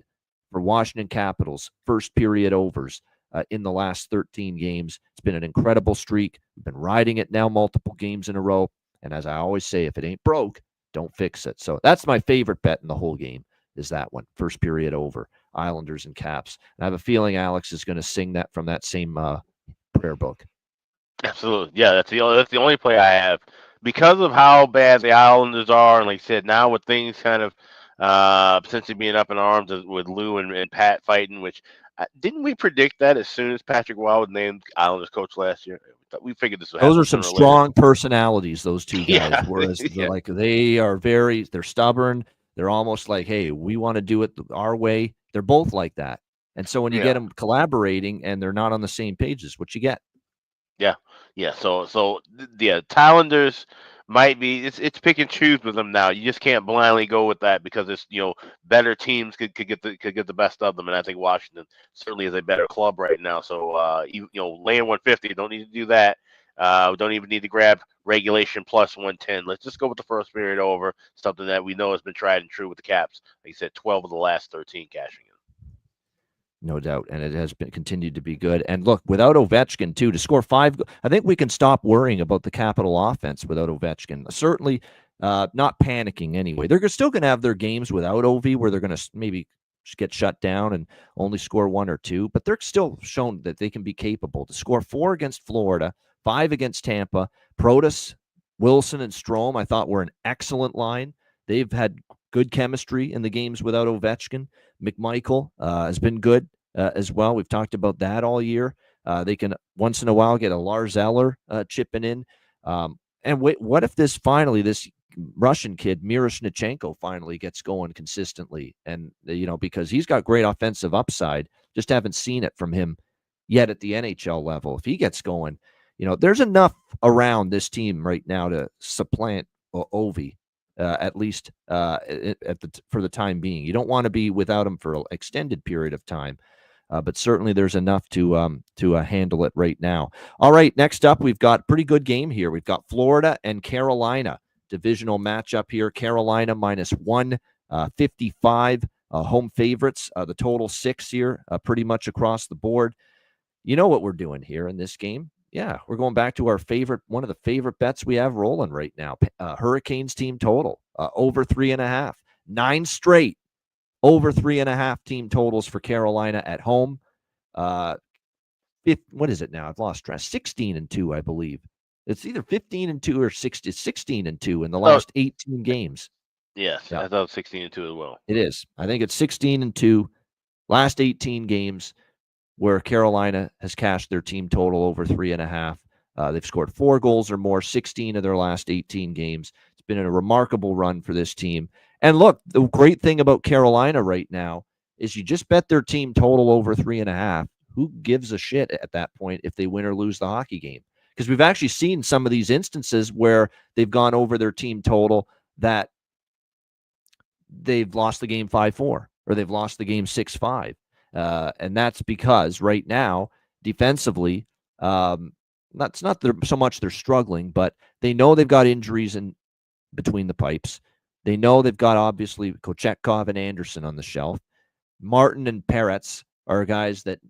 for Washington Capitals first period overs in the last 13 games. It's been an incredible streak. We've been riding it now multiple games in a row. And as I always say, if it ain't broke, don't fix it. So that's my favorite bet in the whole game, is that one, first period over, Islanders and Caps. And I have a feeling Alex is going to sing that from that same prayer book. Absolutely. Yeah, that's the only play I have. Because of how bad the Islanders are, and like I said, now with things kind of potentially being up in arms with Lou and Pat fighting, which didn't we predict that as soon as Patrick Waugh was named Islanders coach last year? We figured this would happen. Those are some strong personalities, those 2 guys. Yeah. Whereas they're stubborn. They're almost like, hey, we want to do it our way. They're both like that. And so when you get them collaborating and they're not on the same pages, what you get? Yeah. So the Islanders might be it's pick and choose with them now. You just can't blindly go with that, because it's better teams could get the best of them, and I think Washington certainly is a better club right now. So laying 150, don't need to do that. We don't even need to grab regulation plus 110. Let's just go with the first period over, something that we know has been tried and true with the Caps. Like you said, 12 of the last 13 cashing in. No doubt, and it has been continued to be good. And look, without Ovechkin too, to score 5, I think we can stop worrying about the Capital offense without Ovechkin. Certainly, not panicking anyway. They're still going to have their games without Ovi where they're going to maybe get shut down and only score 1 or 2, but they're still shown that they can be capable to score 4 against Florida, 5 against Tampa. Protas, Wilson, and Strome, I thought were an excellent line. They've had good chemistry in the games without Ovechkin. McMichael has been good as well. We've talked about that all year. They can once in a while get a Lars Eller chipping in. And wait, what if this Russian kid, Miroshnichenko, finally gets going consistently? And, because he's got great offensive upside, just haven't seen it from him yet at the NHL level. If he gets going, there's enough around this team right now to supplant Ovi. At least for the time being. You don't want to be without him for an extended period of time, but certainly there's enough to handle it right now. All right, next up, we've got a pretty good game here. We've got Florida and Carolina, divisional matchup here. Carolina minus 155, home favorites. The total 6 here, pretty much across the board. You know what we're doing here in this game. Yeah, we're going back to one of the favorite bets we have rolling right now. Hurricanes team total, over 3.5. 9 straight over 3.5 team totals for Carolina at home. What is it now? I've lost track. 16-2, I believe. It's either 15-2 or 16-2 in the last 18 games. Yes, yeah. I thought 16-2 as well. It is. I think it's 16-2, last 18 games, where Carolina has cashed their team total over 3.5. They've scored 4 goals or more, 16 of their last 18 games. It's been a remarkable run for this team. And look, the great thing about Carolina right now is you just bet their team total over 3.5. Who gives a shit at that point if they win or lose the hockey game? Because we've actually seen some of these instances where they've gone over their team total that they've lost the game 5-4 or they've lost the game 6-5. And that's because right now, defensively, that's not so much they're struggling, but they know they've got injuries in between the pipes. They know they've got, obviously, Kochetkov and Anderson on the shelf. Martin and Peretz are guys that,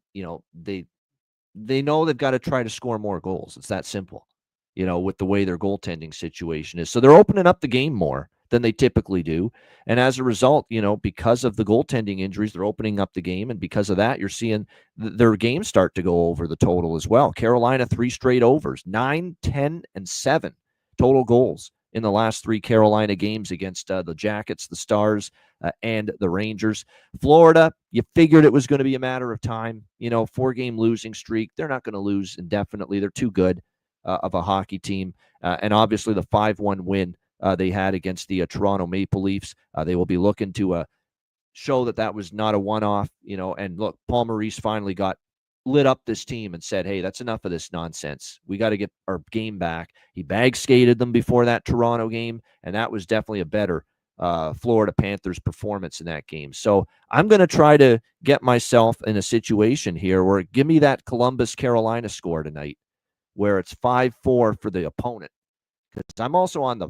they know they've got to try to score more goals. It's that simple, with the way their goaltending situation is. So they're opening up the game more than they typically do. And as a result, because of the goaltending injuries, they're opening up the game. And because of that, you're seeing their games start to go over the total as well. Carolina, 3 straight overs, 9, 10, and 7 total goals in the last 3 Carolina games against the Jackets, the Stars, and the Rangers. Florida, you figured it was going to be a matter of time. 4-game losing streak. They're not going to lose indefinitely. They're too good of a hockey team. And obviously the 5-1 win they had against the Toronto Maple Leafs. They will be looking to show that was not a one-off, and look, Paul Maurice finally lit up this team and said, hey, that's enough of this nonsense. We got to get our game back. He bag skated them before that Toronto game, and that was definitely a better Florida Panthers performance in that game. So I'm going to try to get myself in a situation here where give me that Columbus Carolina score tonight where it's 5-4 for the opponent. Because I'm also on the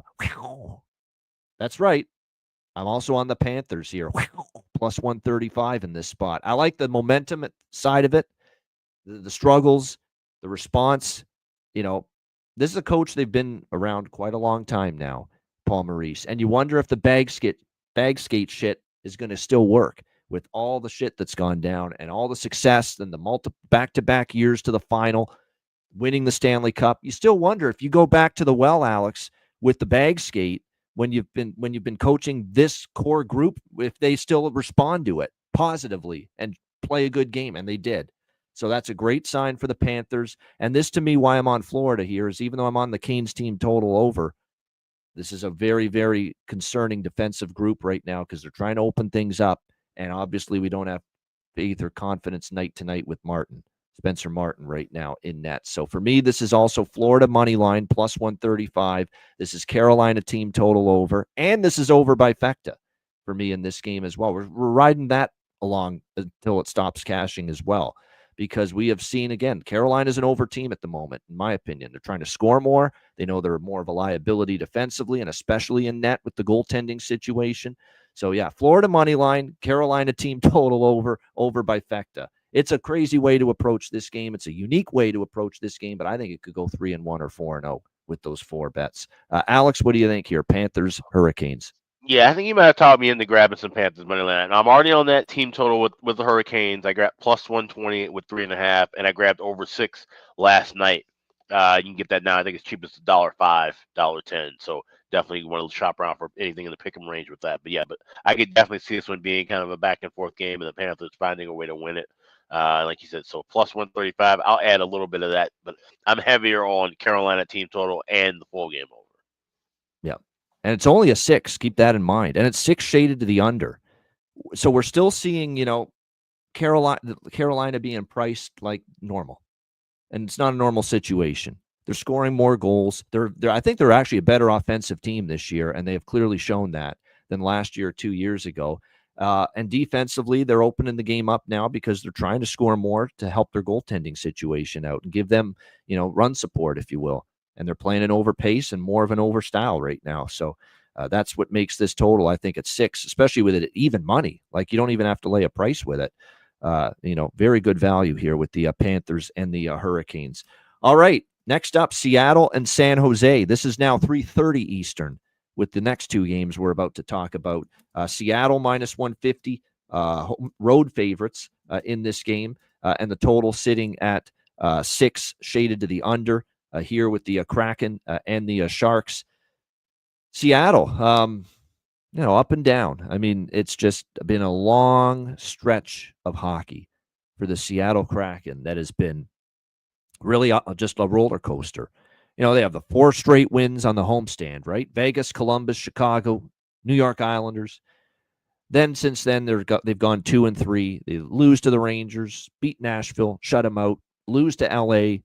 that's right. I'm also on the Panthers here. Plus 135 in this spot. I like the momentum side of it, the struggles, the response. This is a coach they've been around quite a long time now, Paul Maurice. And you wonder if the bag skate shit is going to still work with all the shit that's gone down and all the success and the back-to-back years to the final, winning the Stanley Cup. You still wonder if you go back to the well, Alex, with the bag skate when you've been coaching this core group, if they still respond to it positively and play a good game, and they did. So that's a great sign for the Panthers. And this, to me, why I'm on Florida here is even though I'm on the Canes team total over, this is a very, very concerning defensive group right now because they're trying to open things up. And obviously we don't have faith or confidence night to night with Spencer Martin right now in net. So for me, this is also Florida money line plus 135. This is Carolina team total over, and this is over by Fecta for me in this game as well. We're riding that along until it stops cashing as well, because we have seen, again, Carolina's an over team at the moment, in my opinion. They're trying to score more. They know they're more of a liability defensively, and especially in net with the goaltending situation. So, yeah, Florida money line, Carolina team total over by Fecta. it's a crazy way to approach this game. It's a unique way to approach this game, but I think it could go 3-1 or 4-0 with those 4 bets. Alex, what do you think here? Panthers, Hurricanes. Yeah, I think you might have talked me into grabbing some Panthers money line. I'm already on that team total with the Hurricanes. I grabbed plus 120 with 3.5, and I grabbed over 6 last night. You can get that now. I think it's cheapest $1.05, $1.10. So definitely want to shop around for anything in the pick'em range with that. But yeah, I could definitely see this one being kind of a back and forth game, and the Panthers finding a way to win it. Like you said, so plus 135. I'll add a little bit of that, but I'm heavier on Carolina team total and the full game over. Yeah. And it's only a 6. Keep that in mind. And it's 6 shaded to the under. So we're still seeing, Carolina being priced like normal. And it's not a normal situation. They're scoring more goals. I think they're actually a better offensive team this year, and they have clearly shown that than last year or 2 years ago. And defensively, they're opening the game up now because they're trying to score more to help their goaltending situation out and give them, run support, if you will. And they're playing an over pace and more of an over style right now. So that's what makes this total, I think, at 6, especially with it at even money. Like, you don't even have to lay a price with it. Very good value here with the Panthers and the Hurricanes. All right, next up, Seattle and San Jose. This is now 3:30 Eastern with the next 2 games we're about to talk about. Seattle minus 150, road favorites in this game, and the total sitting at 6, shaded to the under. Here with the Kraken and the Sharks. Seattle, up and down. I mean, it's just been a long stretch of hockey for the Seattle Kraken that has been really just a roller coaster. They have the 4 straight wins on the homestand, right? Vegas, Columbus, Chicago, New York Islanders. Then since then, they've gone 2-3. They lose to the Rangers, beat Nashville, shut them out, lose to LA.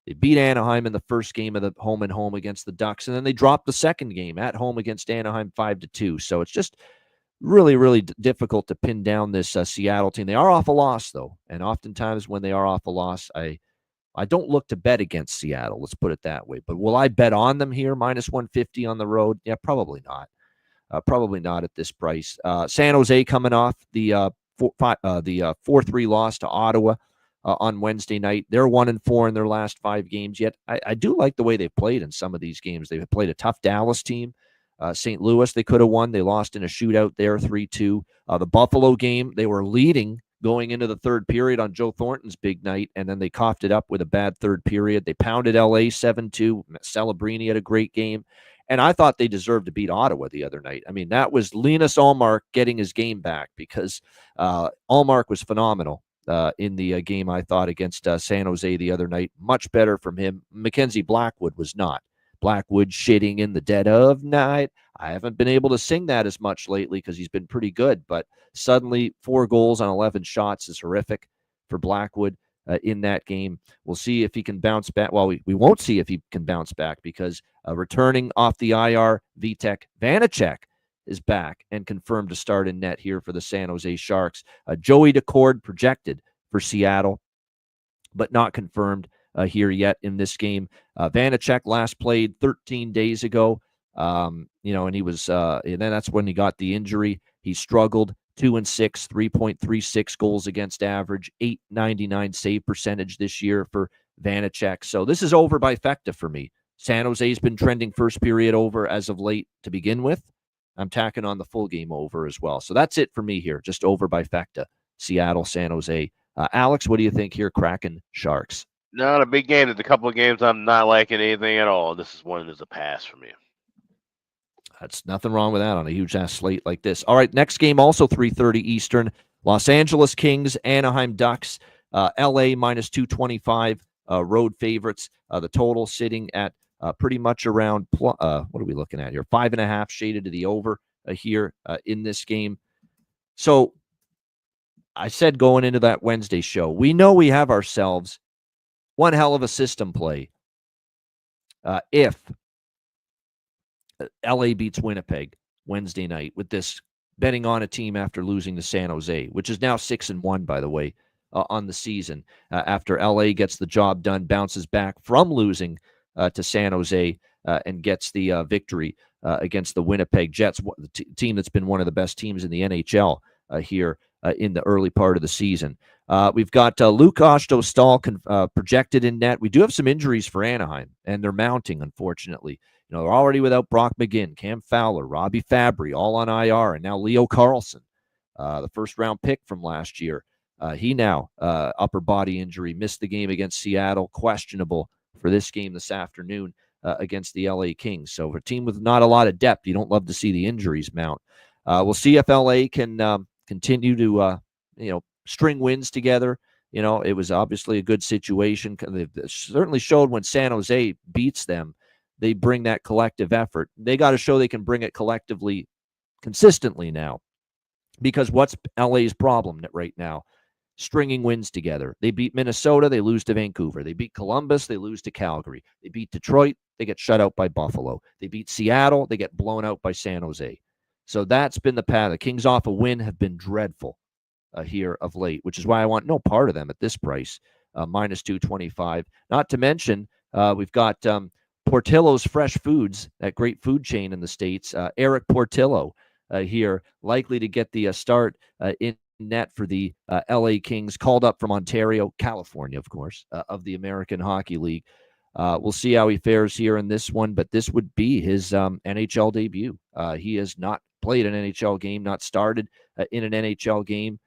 They beat Anaheim in the first game of the home and home against the Ducks, and then they dropped the second game at home against Anaheim 5-2. So it's just really, really difficult to pin down this Seattle team. They are off a loss, though, and oftentimes when they are off a loss, I don't look to bet against Seattle. Let's put it that way. But will I bet on them here, minus 150 on the road? Yeah, probably not. Probably not at this price. San Jose coming off the 4-3 loss to Ottawa on Wednesday night. They're 1-4 in their last 5 games. Yet I do like the way they've played in some of these games. They've played a tough Dallas team. St. Louis, they could have won. They lost in a shootout there, 3-2. The Buffalo game, they were leading going into the third period on Joe Thornton's big night, and then they coughed it up with a bad third period. They pounded LA 7-2. Celebrini had a great game. And I thought they deserved to beat Ottawa the other night. I mean, that was Linus Ullmark getting his game back, because Ullmark was phenomenal in the game, I thought, against San Jose the other night. Much better from him. Mackenzie Blackwood was not. Blackwood shitting in the dead of night. I haven't been able to sing that as much lately because he's been pretty good, but suddenly 4 goals on 11 shots is horrific for Blackwood in that game. We'll see if he can bounce back. Well, we won't see if he can bounce back, because returning off the IR, Vitek Vanacek is back and confirmed to start in net here for the San Jose Sharks. Joey Decord projected for Seattle, but not confirmed here yet in this game. Vanacek last played 13 days ago, and he was, and then that's when he got the injury. He struggled. 2-6, 3.36 goals against average, .899 save percentage this year for Vanacek. So this is over by Fecta for me. San Jose's been trending first period over as of late to begin with. I'm tacking on the full game over as well. So that's it for me here, just over by Fecta. Seattle, San Jose. Alex, what do you think here? Kraken, Sharks. Not a big game. There's a couple of games I'm not liking anything at all. This is one that's a pass for me. That's nothing wrong with that on a huge-ass slate like this. All right, next game also 3:30 Eastern. Los Angeles Kings, Anaheim Ducks, LA minus 225, road favorites. The total sitting at pretty much around, what are we looking at here? 5.5 shaded to the over here in this game. So I said going into that Wednesday show, we know we have ourselves one hell of a system play if LA beats Winnipeg Wednesday night with this betting on a team after losing to San Jose, which is now 6-1, by the way, on the season. After LA gets the job done, bounces back from losing to San Jose and gets the victory against the Winnipeg Jets, the team that's been one of the best teams in the NHL here in the early part of the season. We've got Luke Ostostal projected in net. We do have some injuries for Anaheim, and they're mounting, unfortunately. They're already without Brock McGinn, Cam Fowler, Robbie Fabry, all on IR, and now Leo Carlson, the first-round pick from last year. He now, upper body injury, missed the game against Seattle, questionable for this game this afternoon against the LA Kings. So for a team with not a lot of depth, you don't love to see the injuries mount. We'll see if LA can continue to, string wins together. It was obviously a good situation. They certainly showed when San Jose beats them, they bring that collective effort. They got to show they can bring it collectively consistently now, because what's LA's problem right now? Stringing wins together. They beat Minnesota, they lose to Vancouver. They beat Columbus, they lose to Calgary. They beat Detroit, they get shut out by Buffalo. They beat Seattle, they get blown out by San Jose. So that's been the path. The Kings off a win have been dreadful here of late, which is why I want no part of them at this price, minus 225. Not to mention, we've got Portillo's Fresh Foods, that great food chain in the States. Eric Portillo here, likely to get the start in net for the LA Kings, called up from Ontario, California, of course, of the American Hockey League. We'll see how he fares here in this one, but this would be his NHL debut. He has not played an NHL game, not started in an NHL game.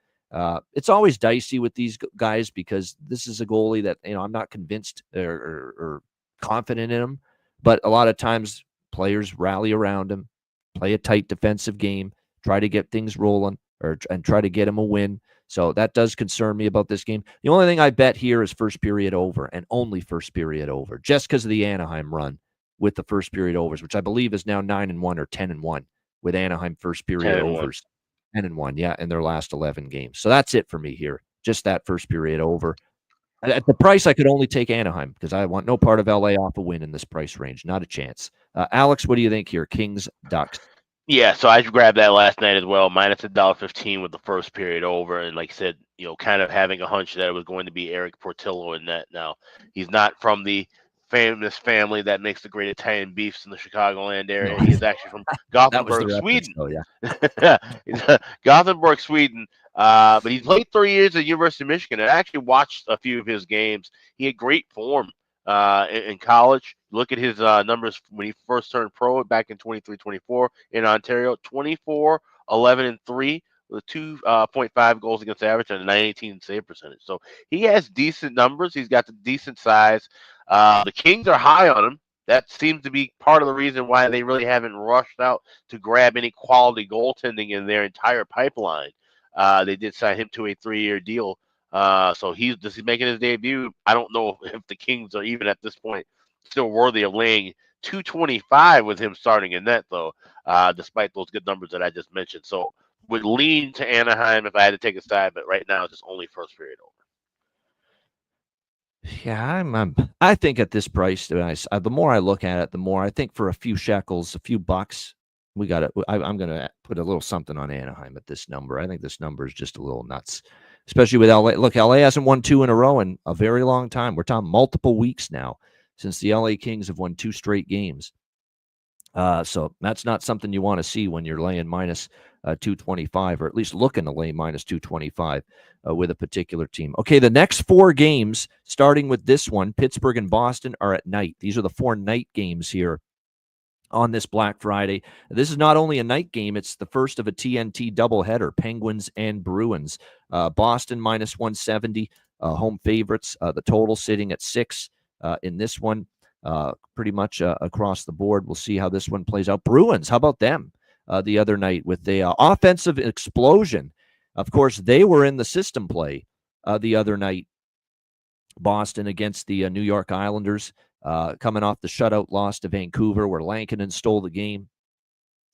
It's always dicey with these guys because this is a goalie that, I'm not convinced or confident in him, but a lot of times players rally around him, play a tight defensive game, try to get things rolling and try to get him a win. So that does concern me about this game. The only thing I bet here is first period over, and only first period over, just because of the Anaheim run with the first period overs, which I believe is now 9-1 or 10-1 with Anaheim first period overs. 10-1, yeah, in their last 11 games. So that's it for me here. Just that first period over. At the price, I could only take Anaheim because I want no part of LA off a win in this price range. Not a chance. Alex, what do you think here? Kings, Ducks. Yeah, so I grabbed that last night as well, minus $1.15 with the first period over, and like I said, kind of having a hunch that it was going to be Eric Portillo in that. Now, he's not from the famous family that makes the great Italian beefs in the Chicagoland area. No. He is actually from Gothenburg, Sweden. Though, yeah. He's Gothenburg, Sweden. But he's played 3 years at University of Michigan. I actually watched a few of his games. He had great form in college. Look at his numbers when he first turned pro back in 23-24 in Ontario. 24, 11, and 3 with 2.5 goals against average and a 918 save percentage. So he has decent numbers. He's got the decent size. The Kings are high on him. That seems to be part of the reason why they really haven't rushed out to grab any quality goaltending in their entire pipeline. They did sign him to a 3-year deal. So he's making his debut. I don't know if the Kings are even at this point still worthy of laying 225 with him starting in net, though, despite those good numbers that I just mentioned. So would lean to Anaheim if I had to take a side, but right now it's just only first period over. Yeah, I think at this price, the more I look at it, the more I think for a few shekels, a few bucks, we got it. I'm going to put a little something on Anaheim at this number. I think this number is just a little nuts, especially with LA. Look, LA hasn't won 2 in a row in a very long time. We're talking multiple weeks now since the LA Kings have won 2 straight games. So that's not something you want to see when you're laying minus 225, or at least looking to lay minus 225 with a particular team. Okay, the next 4 games, starting with this one, Pittsburgh and Boston, are at night. These are the 4 night games here on this Black Friday. This is not only a night game, it's the first of a TNT doubleheader, Penguins and Bruins. Boston minus 170, home favorites. The total sitting at 6 in this one. Pretty much across the board. We'll see how this one plays out. Bruins, how about them the other night with the offensive explosion? Of course, they were in the system play the other night. Boston against the New York Islanders, coming off the shutout loss to Vancouver, where Lankinen stole the game.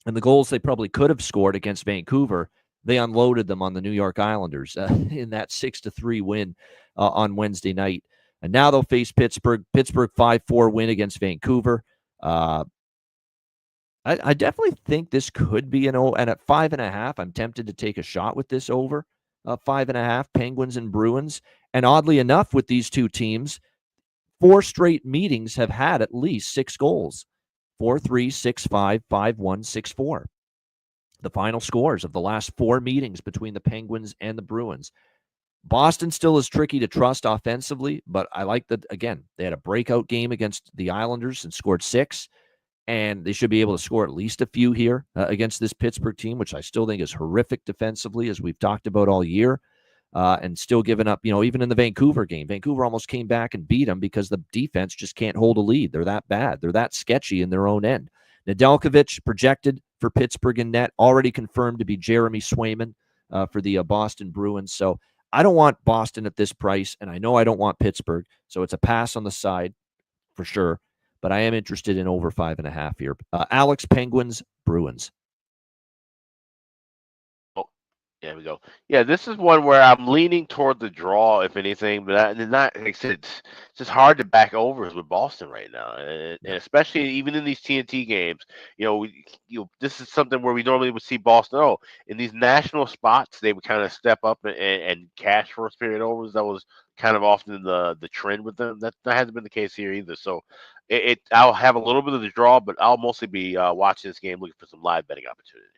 And the goals they probably could have scored against Vancouver, they unloaded them on the New York Islanders in that 6-3 win on Wednesday night. And now they'll face Pittsburgh. Pittsburgh 5-4 win against Vancouver. I definitely think this could be an over. And at 5.5, I'm tempted to take a shot with this over 5.5, Penguins and Bruins. And oddly enough, with these two teams, 4 straight meetings have had at least 6 goals. 4-3, 6-5, 5-1, 6-4. The final scores of the last 4 meetings between the Penguins and the Bruins. Boston still is tricky to trust offensively, but I like that, again, they had a breakout game against the Islanders and scored 6, and they should be able to score at least a few here against this Pittsburgh team, which I still think is horrific defensively, as we've talked about all year, and still giving up, even in the Vancouver game. Vancouver almost came back and beat them because the defense just can't hold a lead. They're that bad. They're that sketchy in their own end. Nedeljkovic projected for Pittsburgh in net, already confirmed to be Jeremy Swayman for the Boston Bruins. So I don't want Boston at this price, and I know I don't want Pittsburgh, so it's a pass on the side for sure, but I am interested in over 5.5 here. Alex, Penguins, Bruins. There we go. Yeah, this is one where I'm leaning toward the draw, if anything, but not. Like I said, it's just hard to back overs with Boston right now, and especially even in these TNT games. This is something where we normally would see Boston. Oh, in these national spots, they would kind of step up and cash first period overs. That was kind of often the trend with them. That hasn't been the case here either. So, I'll have a little bit of the draw, but I'll mostly be watching this game, looking for some live betting opportunities.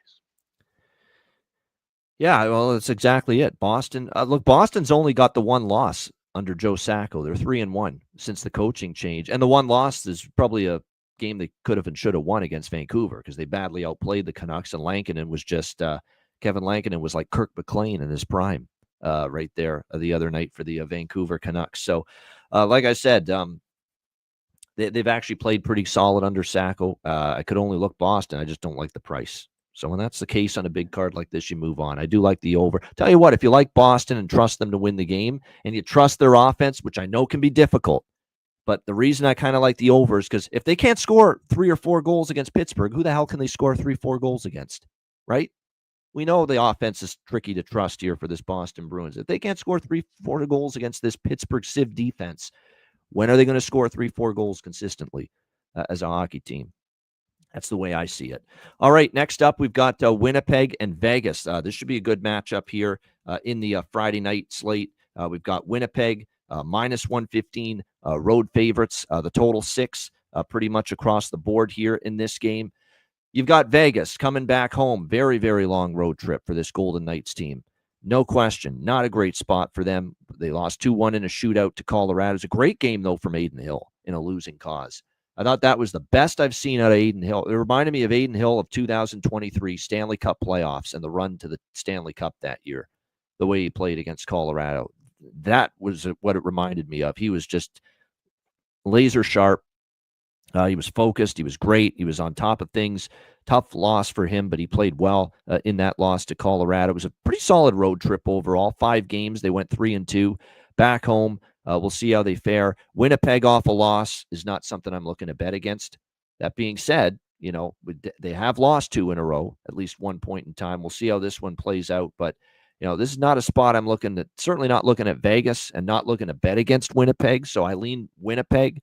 Yeah, well, that's exactly it. Boston. Look, Boston's only got the one loss under Joe Sacco. They're 3-1 since the coaching change, and the one loss is probably a game they could have and should have won against Vancouver because they badly outplayed the Canucks, and Lankinen was just Kevin Lankinen was like Kirk McLean in his prime right there the other night for the Vancouver Canucks. So, like I said, they've actually played pretty solid under Sacco. I could only look Boston. I just don't like the price. So when that's the case on a big card like this, you move on. I do like the over. Tell you what, if you like Boston and trust them to win the game, and you trust their offense, which I know can be difficult, but the reason I kind of like the over is because if they can't score 3 or 4 goals against Pittsburgh, who the hell can they score 3-4 goals against, right? We know the offense is tricky to trust here for this Boston Bruins. If they can't score 3-4 goals against this Pittsburgh Civ defense, when are they going to score 3-4 goals consistently as a hockey team? That's the way I see it. All right, next up, we've got Winnipeg and Vegas. This should be a good matchup here in the Friday night slate. We've got Winnipeg minus 115 road favorites. The total 6 pretty much across the board here in this game. You've got Vegas coming back home. Very, very long road trip for this Golden Knights team. No question. Not a great spot for them. They lost 2-1 in a shootout to Colorado. It's a great game, though, from Adin Hill in a losing cause. I thought that was the best I've seen out of Adin Hill. It reminded me of Adin Hill of 2023 Stanley Cup playoffs and the run to the Stanley Cup that year, the way he played against Colorado. That was what it reminded me of. He was just laser sharp. He was focused. He was great. He was on top of things. Tough loss for him, but he played well in that loss to Colorado. It was a pretty solid road trip overall. 5 games. They went 3-2. Back home. We'll see how they fare. Winnipeg off a loss is not something I'm looking to bet against. That being said, they have lost 2 in a row, at least one point in time. We'll see how this one plays out. But, this is not a spot I'm looking at, certainly not looking at Vegas and not looking to bet against Winnipeg. So I lean Winnipeg.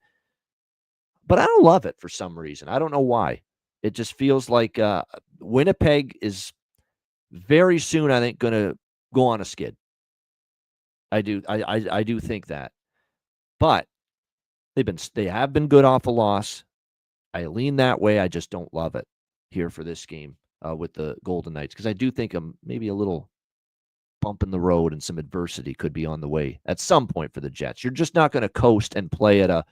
But I don't love it for some reason. I don't know why. It just feels like Winnipeg is very soon, I think, going to go on a skid. I do think that. But they have been good off a loss. I lean that way. I just don't love it here for this game with the Golden Knights because I do think maybe a little bump in the road and some adversity could be on the way at some point for the Jets. You're just not going to coast and play at a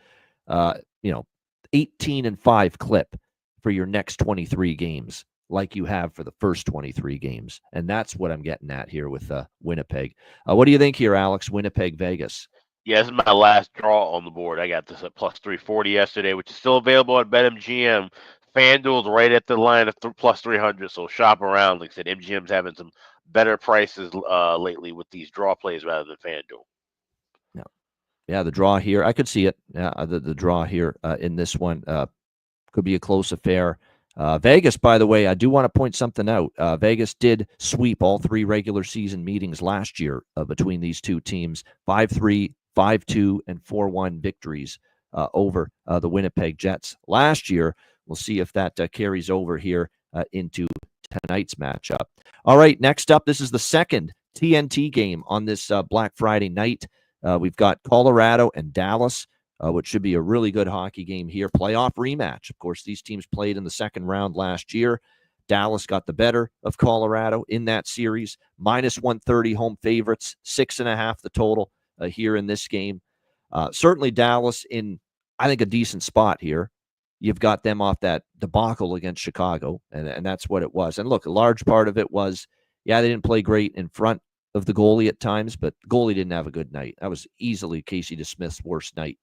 18-5 clip for your next 23 games like you have for the first 23 games. And that's what I'm getting at here with Winnipeg. What do you think here, Alex? Winnipeg, Vegas. Yeah, this is my last draw on the board. I got this at plus 340 yesterday, which is still available at BetMGM. FanDuel's right at the line of plus 300, so shop around. Like I said, MGM's having some better prices lately with these draw plays rather than FanDuel. Yeah, the draw here, I could see it. The draw here in this one could be a close affair. Vegas, by the way, I do want to point something out. Vegas did sweep all 3 regular season meetings last year between these two teams. 5-3, 5-2, and 4-1 victories over the Winnipeg Jets last year. We'll see if that carries over here into tonight's matchup. All right, next up, this is the second TNT game on this Black Friday night. We've got Colorado and Dallas, which should be a really good hockey game here. Playoff rematch. Of course, these teams played in the second round last year. Dallas got the better of Colorado in that series. Minus 130 home favorites, 6.5 the total here in this game. Certainly Dallas in, I think, a decent spot here. You've got them off that debacle against Chicago, and that's what it was. And look, a large part of it was, they didn't play great in front of the goalie at times, but goalie didn't have a good night. That was easily Casey DeSmith's worst night,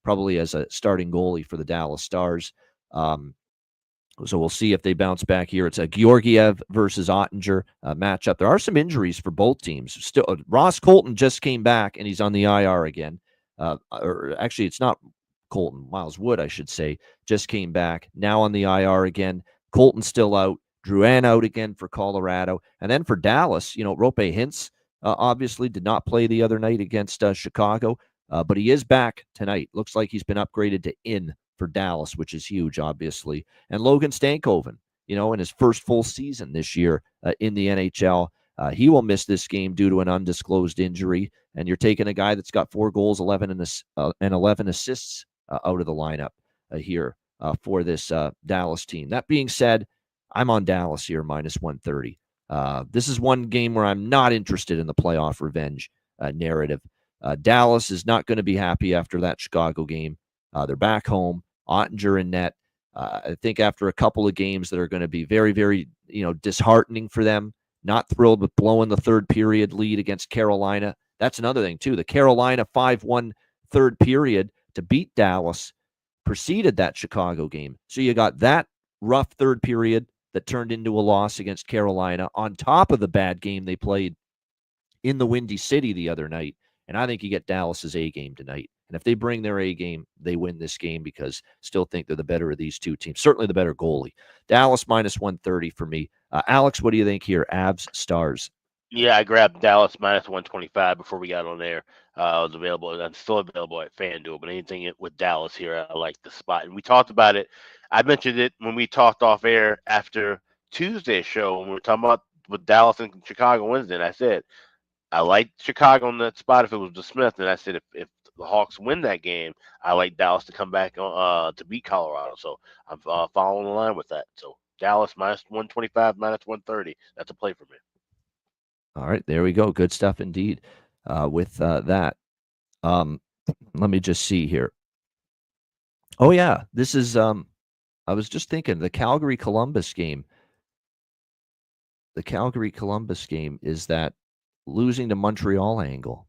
probably as a starting goalie for the Dallas Stars. So we'll see if they bounce back here. It's a Georgiev versus Ottinger matchup. There are some injuries for both teams. Still, Ross Colton just came back, and he's on the IR again. Or actually, it's not Colton. Miles Wood, I should say, just came back. Now on the IR again. Colton's still out. Drouin out again for Colorado. And then for Dallas, Rope Hintz obviously did not play the other night against Chicago, but he is back tonight. Looks like he's been upgraded to in for Dallas, which is huge, obviously. And Logan Stankoven, in his first full season this year in the NHL, he will miss this game due to an undisclosed injury. And you're taking a guy that's got 4 goals, 11 and 11 assists out of the lineup here for this Dallas team. That being said, I'm on Dallas here, minus 130. This is one game where I'm not interested in the playoff revenge narrative. Dallas is not going to be happy after that Chicago game. They're back home. Ottinger in net. I think after a couple of games that are going to be very, very, disheartening for them. Not thrilled with blowing the third period lead against Carolina. That's another thing, too. The Carolina 5-1 third period to beat Dallas preceded that Chicago game. So you got that rough third period that turned into a loss against Carolina on top of the bad game they played in the Windy City the other night. And I think you get Dallas's A game tonight. And if they bring their A game, they win this game because still think they're the better of these two teams. Certainly the better goalie. Dallas minus 130 for me. Alex, what do you think here? Avs, Stars. Yeah, I grabbed Dallas minus 125 before we got on there. It was available. I'm still available at FanDuel, but anything with Dallas here, I like the spot. And we talked about it. I mentioned it when we talked off air after Tuesday's show when we were talking about with Dallas and Chicago Wednesday. And I said, I like Chicago on that spot if it was DeSmith. And I said, if the Hawks win that game, I like Dallas to come back to beat Colorado. So I'm following the line with that. So Dallas minus 125, minus 130. That's a play for me. All right, there we go. Good stuff indeed with that. Let me just see here. Oh, yeah, this is, I was just thinking, the Calgary-Columbus game. The Calgary-Columbus game is that losing to Montreal angle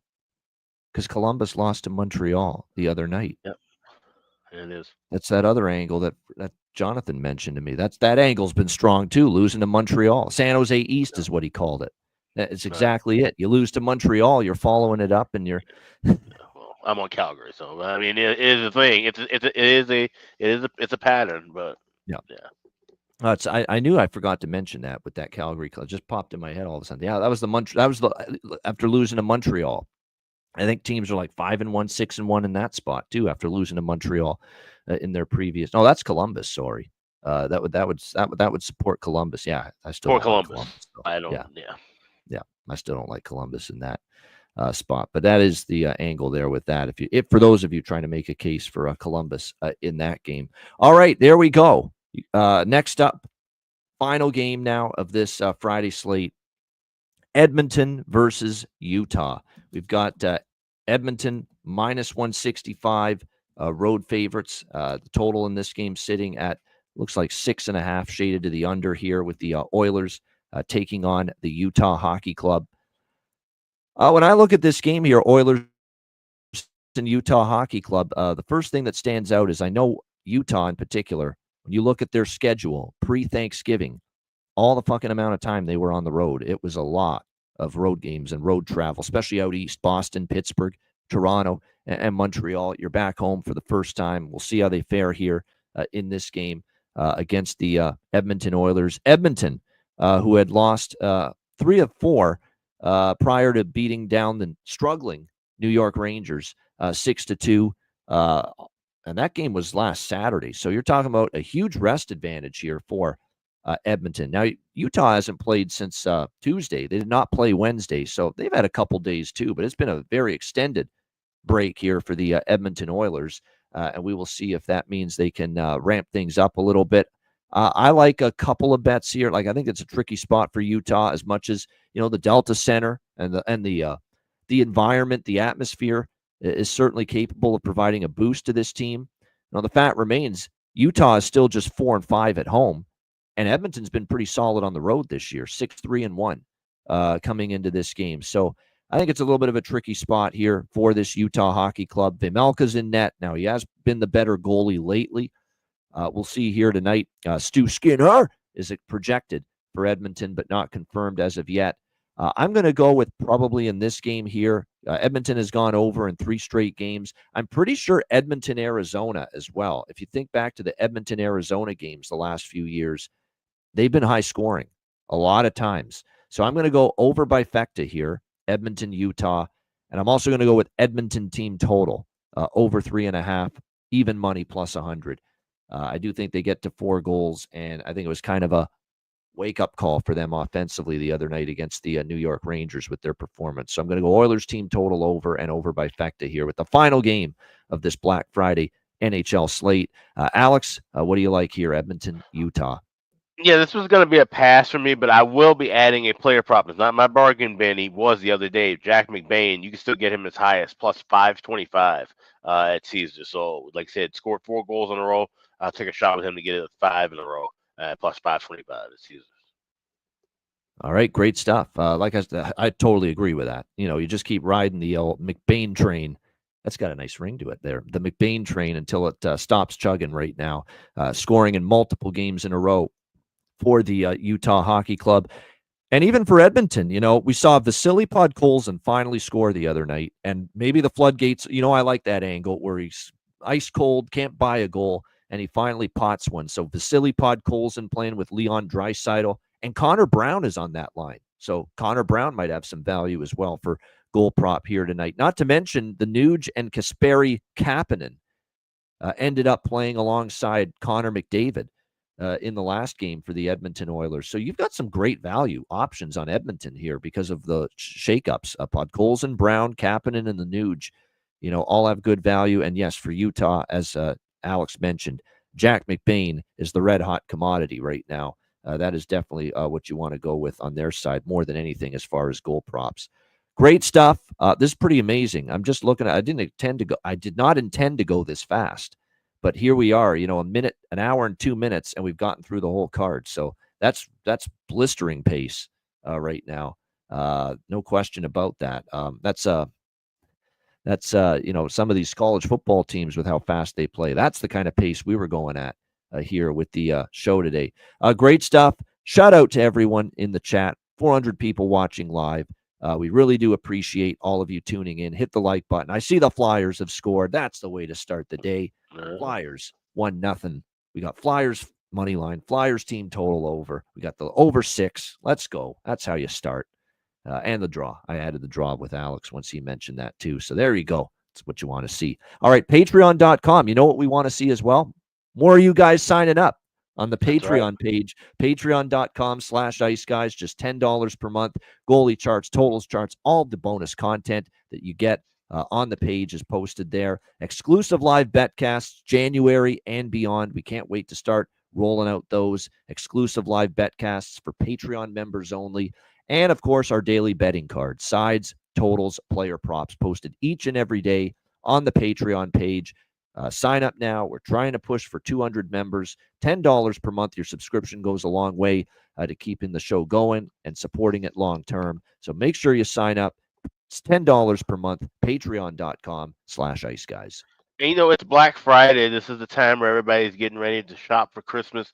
because Columbus lost to Montreal the other night. Yep, it is. That's that other angle that Jonathan mentioned to me. That angle's been strong, too, losing to Montreal. San Jose East is what he called it. It's exactly it. You lose to Montreal, you're following it up, and you're. Well, I'm on Calgary, so I mean, it is a thing. It's a pattern, but yeah. I knew I forgot to mention that with that Calgary club. Just popped in my head all of a sudden. Yeah, that was after losing to Montreal. I think teams are like 5-1, 6-1 in that spot too after losing to Montreal in their previous. No, that's Columbus. Sorry, that would support Columbus. Yeah, I still support Columbus. So, I don't. Yeah, I still don't like Columbus in that spot, but that is the angle there with that. If for those of you trying to make a case for Columbus in that game. All right, there we go. Next up, final game now of this Friday slate. Edmonton versus Utah. We've got Edmonton minus 165 road favorites. The total in this game sitting at looks like 6.5, shaded to the under here with the Oilers taking on the Utah Hockey Club. When I look at this game here, Oilers and Utah Hockey Club, the first thing that stands out is I know Utah in particular, when you look at their schedule pre-Thanksgiving, all the fucking amount of time they were on the road, it was a lot of road games and road travel, especially out east, Boston, Pittsburgh, Toronto, and Montreal. You're back home for the first time. We'll see how they fare here in this game against the Edmonton Oilers. Edmonton, who had lost 3 of 4 prior to beating down the struggling New York Rangers 6-2. And that game was last Saturday. So you're talking about a huge rest advantage here for Edmonton. Now, Utah hasn't played since Tuesday. They did not play Wednesday. So they've had a couple days too, but it's been a very extended break here for the Edmonton Oilers. And we will see if that means they can ramp things up a little bit. I like a couple of bets here. Like I think it's a tricky spot for Utah, as much as the Delta Center and the environment, the atmosphere is certainly capable of providing a boost to this team. Now the fact remains, Utah is still just 4-5 at home, and Edmonton's been pretty solid on the road this year, 6-3-1 coming into this game. So I think it's a little bit of a tricky spot here for this Utah Hockey Club. Vejmelka's in net. Now, he has been the better goalie lately. We'll see here tonight. Stu Skinner is projected for Edmonton, but not confirmed as of yet. I'm going to go with probably in this game here. Edmonton has gone over in 3 straight games. I'm pretty sure Edmonton, Arizona as well. If you think back to the Edmonton, Arizona games the last few years, they've been high scoring a lot of times. So I'm going to go over by Fecta here, Edmonton, Utah. And I'm also going to go with Edmonton team total, over 3.5, even money plus 100. I do think they get to 4 goals, and I think it was kind of a wake-up call for them offensively the other night against the New York Rangers with their performance. So I'm going to go Oilers team total over and over by Fecta here with the final game of this Black Friday NHL slate. Alex, what do you like here, Edmonton, Utah? Yeah, this was going to be a pass for me, but I will be adding a player prop. It's not my bargain bin. He was the other day. Jack McBain, you can still get him as high as plus 525 at Caesar. So, like I said, scored 4 goals in a row. I'll take a shot with him to get it at 5 in a row, plus 525 at Caesar. All right, great stuff. Like I totally agree with that. You just keep riding the old McBain train. That's got a nice ring to it there. The McBain train until it stops chugging right now, scoring in multiple games in a row for the Utah Hockey Club. And even for Edmonton, we saw Vasily Podkolzin finally score the other night. And maybe the floodgates, I like that angle where he's ice cold, can't buy a goal, and he finally pots one. So Vasily Podkolzin playing with Leon Draisaitl, and Connor Brown is on that line. So Connor Brown might have some value as well for goal prop here tonight. Not to mention the Nuge and Kasperi Kapanen ended up playing alongside Connor McDavid in the last game for the Edmonton Oilers. So you've got some great value options on Edmonton here because of the shakeups. Podkolzin, Brown, Kapanen, and the Nuge, all have good value. And yes, for Utah, as Alex mentioned, Jack McBain is the red hot commodity right now. That is definitely what you want to go with on their side more than anything as far as goal props. Great stuff. This is pretty amazing. I'm just looking at, I did not intend to go this fast. But here we are, an hour and 2 minutes, and we've gotten through the whole card. So that's blistering pace right now. No question about that. That's some of these college football teams with how fast they play. That's the kind of pace we were going at here with the show today. Great stuff. Shout out to everyone in the chat. 400 people watching live. We really do appreciate all of you tuning in. Hit the like button. I see the Flyers have scored. That's the way to start the day. Flyers 1-0. We got Flyers money line, Flyers team total over. We got the over 6. Let's go. That's how you start. And the draw. I added the draw with Alex once he mentioned that too. So there you go. That's what you want to see. All right, patreon.com. You know what we want to see as well? More of you guys signing up on the Patreon page, patreon.com/Ice Guys, just $10 per month. Goalie charts, totals charts, all the bonus content that you get on the page is posted there. Exclusive live betcasts, January and beyond. We can't wait to start rolling out those exclusive live betcasts for Patreon members only. And, of course, our daily betting cards, sides, totals, player props, posted each and every day on the Patreon page. Sign up now. We're trying to push for 200 members. $10 per month. Your subscription goes a long way to keeping the show going and supporting it long term. So make sure you sign up. It's $10 per month. Patreon.com/Ice Guys. And it's Black Friday. This is the time where everybody's getting ready to shop for Christmas,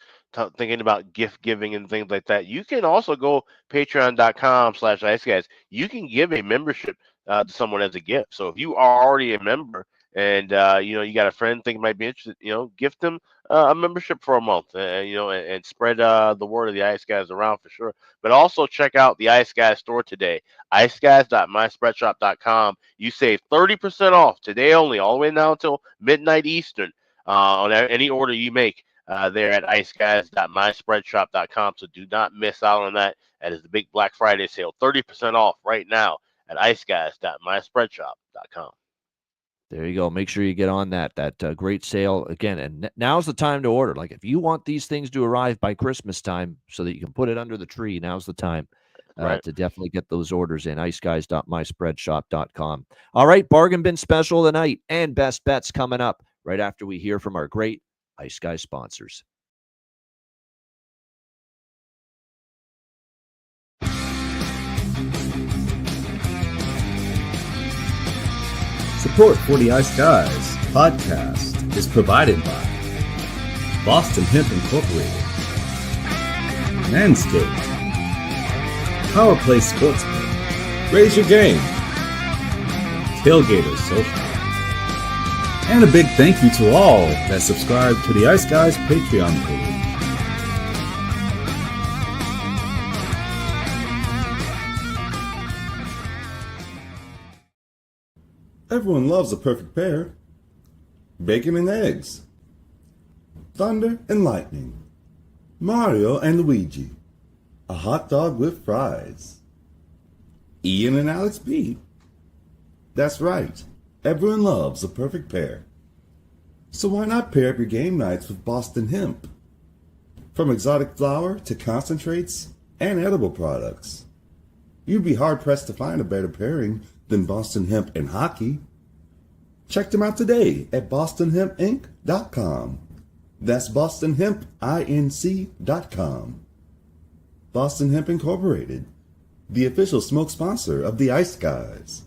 thinking about gift giving and things like that. You can also go patreon.com/Ice Guys. You can give a membership to someone as a gift. So if you are already a member and you got a friend think might be interested, gift them a membership for a month, and spread the word of the Ice Guys around for sure. But also check out the Ice Guys store today, iceguys.myspreadshop.com. You save 30% off today only, all the way now until midnight Eastern on any order you make there at iceguys.myspreadshop.com. So do not miss out on that. That is the big Black Friday sale, 30% off right now at iceguys.myspreadshop.com. There you go. Make sure you get on that great sale again. And now's the time to order. Like, if you want these things to arrive by Christmas time so that you can put it under the tree, now's the time Right. to definitely get those orders in. iceguys.myspreadshop.com. All right, bargain bin special of the night and best bets coming up right after we hear from our great Ice Guys sponsors. Support for the Ice Guys podcast is provided by Boston Hemp Incorporated, Manscaped, Power Play Sportsbook, Raise Your Game, Tailgaters Social, and a big thank you to all that subscribe to the Ice Guys Patreon page. Everyone loves a perfect pair. Bacon and eggs. Thunder and lightning. Mario and Luigi. A hot dog with fries. Ian and Alex B. That's right. Everyone loves a perfect pair. So why not pair up your game nights with Boston Hemp? From exotic flower to concentrates and edible products. You'd be hard-pressed to find a better pairing than Boston Hemp and Hockey. Check them out today at bostonhempinc.com. That's bostonhempinc.com. Boston Hemp Incorporated, the official smoke sponsor of the Ice Guys.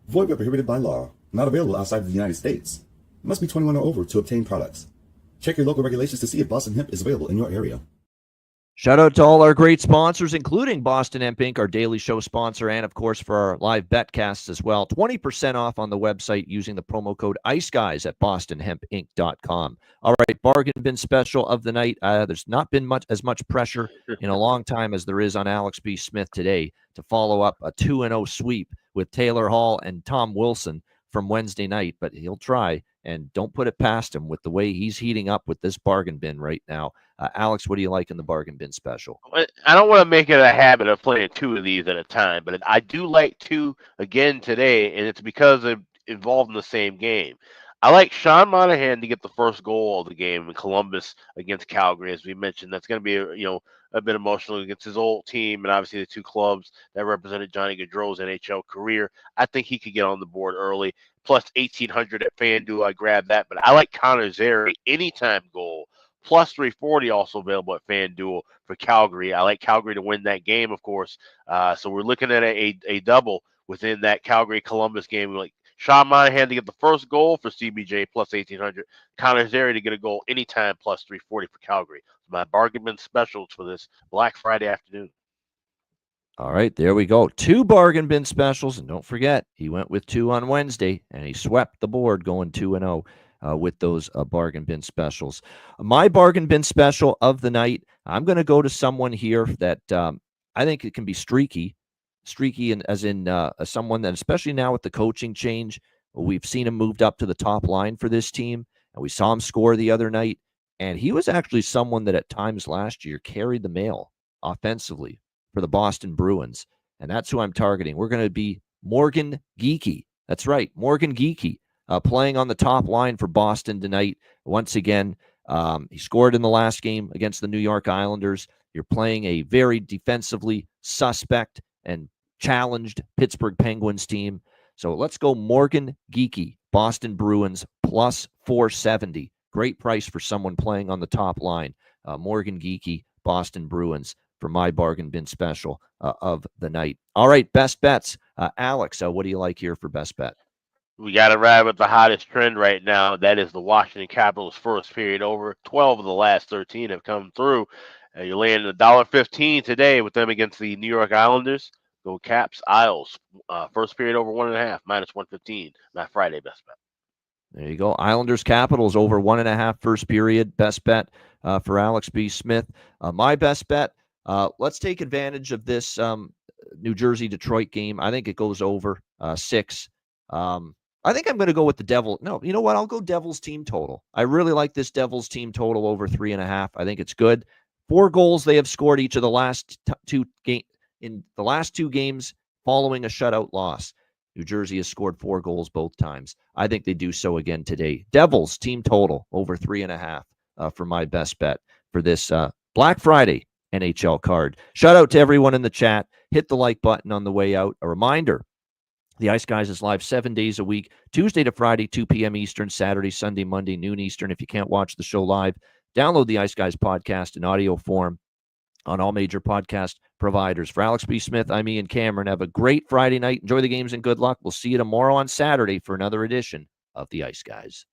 Void where prohibited by law. Not available outside of the United States. Must be 21 or over to obtain products. Check your local regulations to see if Boston Hemp is available in your area. Shout out to all our great sponsors, including Boston Hemp Inc., our daily show sponsor, and, of course, for our live betcasts as well. 20% off on the website using the promo code ICEGUYS at bostonhempinc.com. All right, bargain bin special of the night. There's not been as much pressure in a long time as there is on Alex B. Smith today to follow up a 2-0 sweep with Taylor Hall and Tom Wilson from Wednesday night, but he'll try, and don't put it past him with the way he's heating up with this bargain bin right now. Alex, what do you like in the bargain bin special? I don't want to make it a habit of playing two of these at a time, but I do like two again today, and it's because they're involved in the same game. I like Sean Monahan to get the first goal of the game in Columbus against Calgary, as we mentioned. That's going to be a bit emotional against his old team, and obviously the two clubs that represented Johnny Gaudreau's NHL career. I think he could get on the board early. Plus 1,800 at FanDuel, I grabbed that. But I like Connor Zary anytime goal. Plus 340 also available at FanDuel for Calgary. I like Calgary to win that game, of course. So we're looking at a double within that Calgary-Columbus game. We like Sean Monahan to get the first goal for CBJ plus 1,800. Connor Zary to get a goal anytime plus 340 for Calgary. My bargain bin specials for this Black Friday afternoon. All right, there we go. 2 bargain bin specials. And don't forget, he went with 2 on Wednesday, and he swept the board going 2-0 with those bargain bin specials. My bargain bin special of the night, I'm going to go to someone here that I think it can be streaky, and as in someone that, especially now with the coaching change, we've seen him moved up to the top line for this team, and we saw him score the other night. And he was actually someone that at times last year carried the mail offensively for the Boston Bruins. And that's who I'm targeting. We're going to be Morgan Geekie. That's right, Morgan Geekie playing on the top line for Boston tonight. Once again, he scored in the last game against the New York Islanders. You're playing a very defensively suspect and challenged Pittsburgh Penguins team. So let's go Morgan Geekie, Boston Bruins, plus 470. Great price for someone playing on the top line. Morgan Geekie, Boston Bruins for my bargain bin special of the night. All right, best bets. Alex, what do you like here for best bet? We got to ride with the hottest trend right now. That is the Washington Capitals' first period over. 12 of the last 13 have come through. You're laying $1.15 today with them against the New York Islanders. Go Caps, Isles. First period over 1.5, minus 115. My Friday best bet. There you go. Islanders Capitals over 1.5 first period. Best bet for Alex B. Smith. My best bet, let's take advantage of this New Jersey-Detroit game. I think it goes over 6. I think I'm going to go with the Devil. No, you know what? I'll go Devils team total. I really like this Devils team total over 3.5. I think it's good. 4 goals they have scored each of the last 2 games following a shutout loss. New Jersey has scored 4 goals both times. I think they do so again today. Devils, team total, over 3.5 for my best bet for this Black Friday NHL card. Shout out to everyone in the chat. Hit the like button on the way out. A reminder, the Ice Guys is live 7 days a week, Tuesday to Friday, 2 p.m. Eastern, Saturday, Sunday, Monday, noon Eastern. If you can't watch the show live, download the Ice Guys podcast in audio form on all major podcast providers. For Alex B. Smith, I'm Ian Cameron. Have a great Friday night. Enjoy the games and good luck. We'll see you tomorrow on Saturday for another edition of the Ice Guys.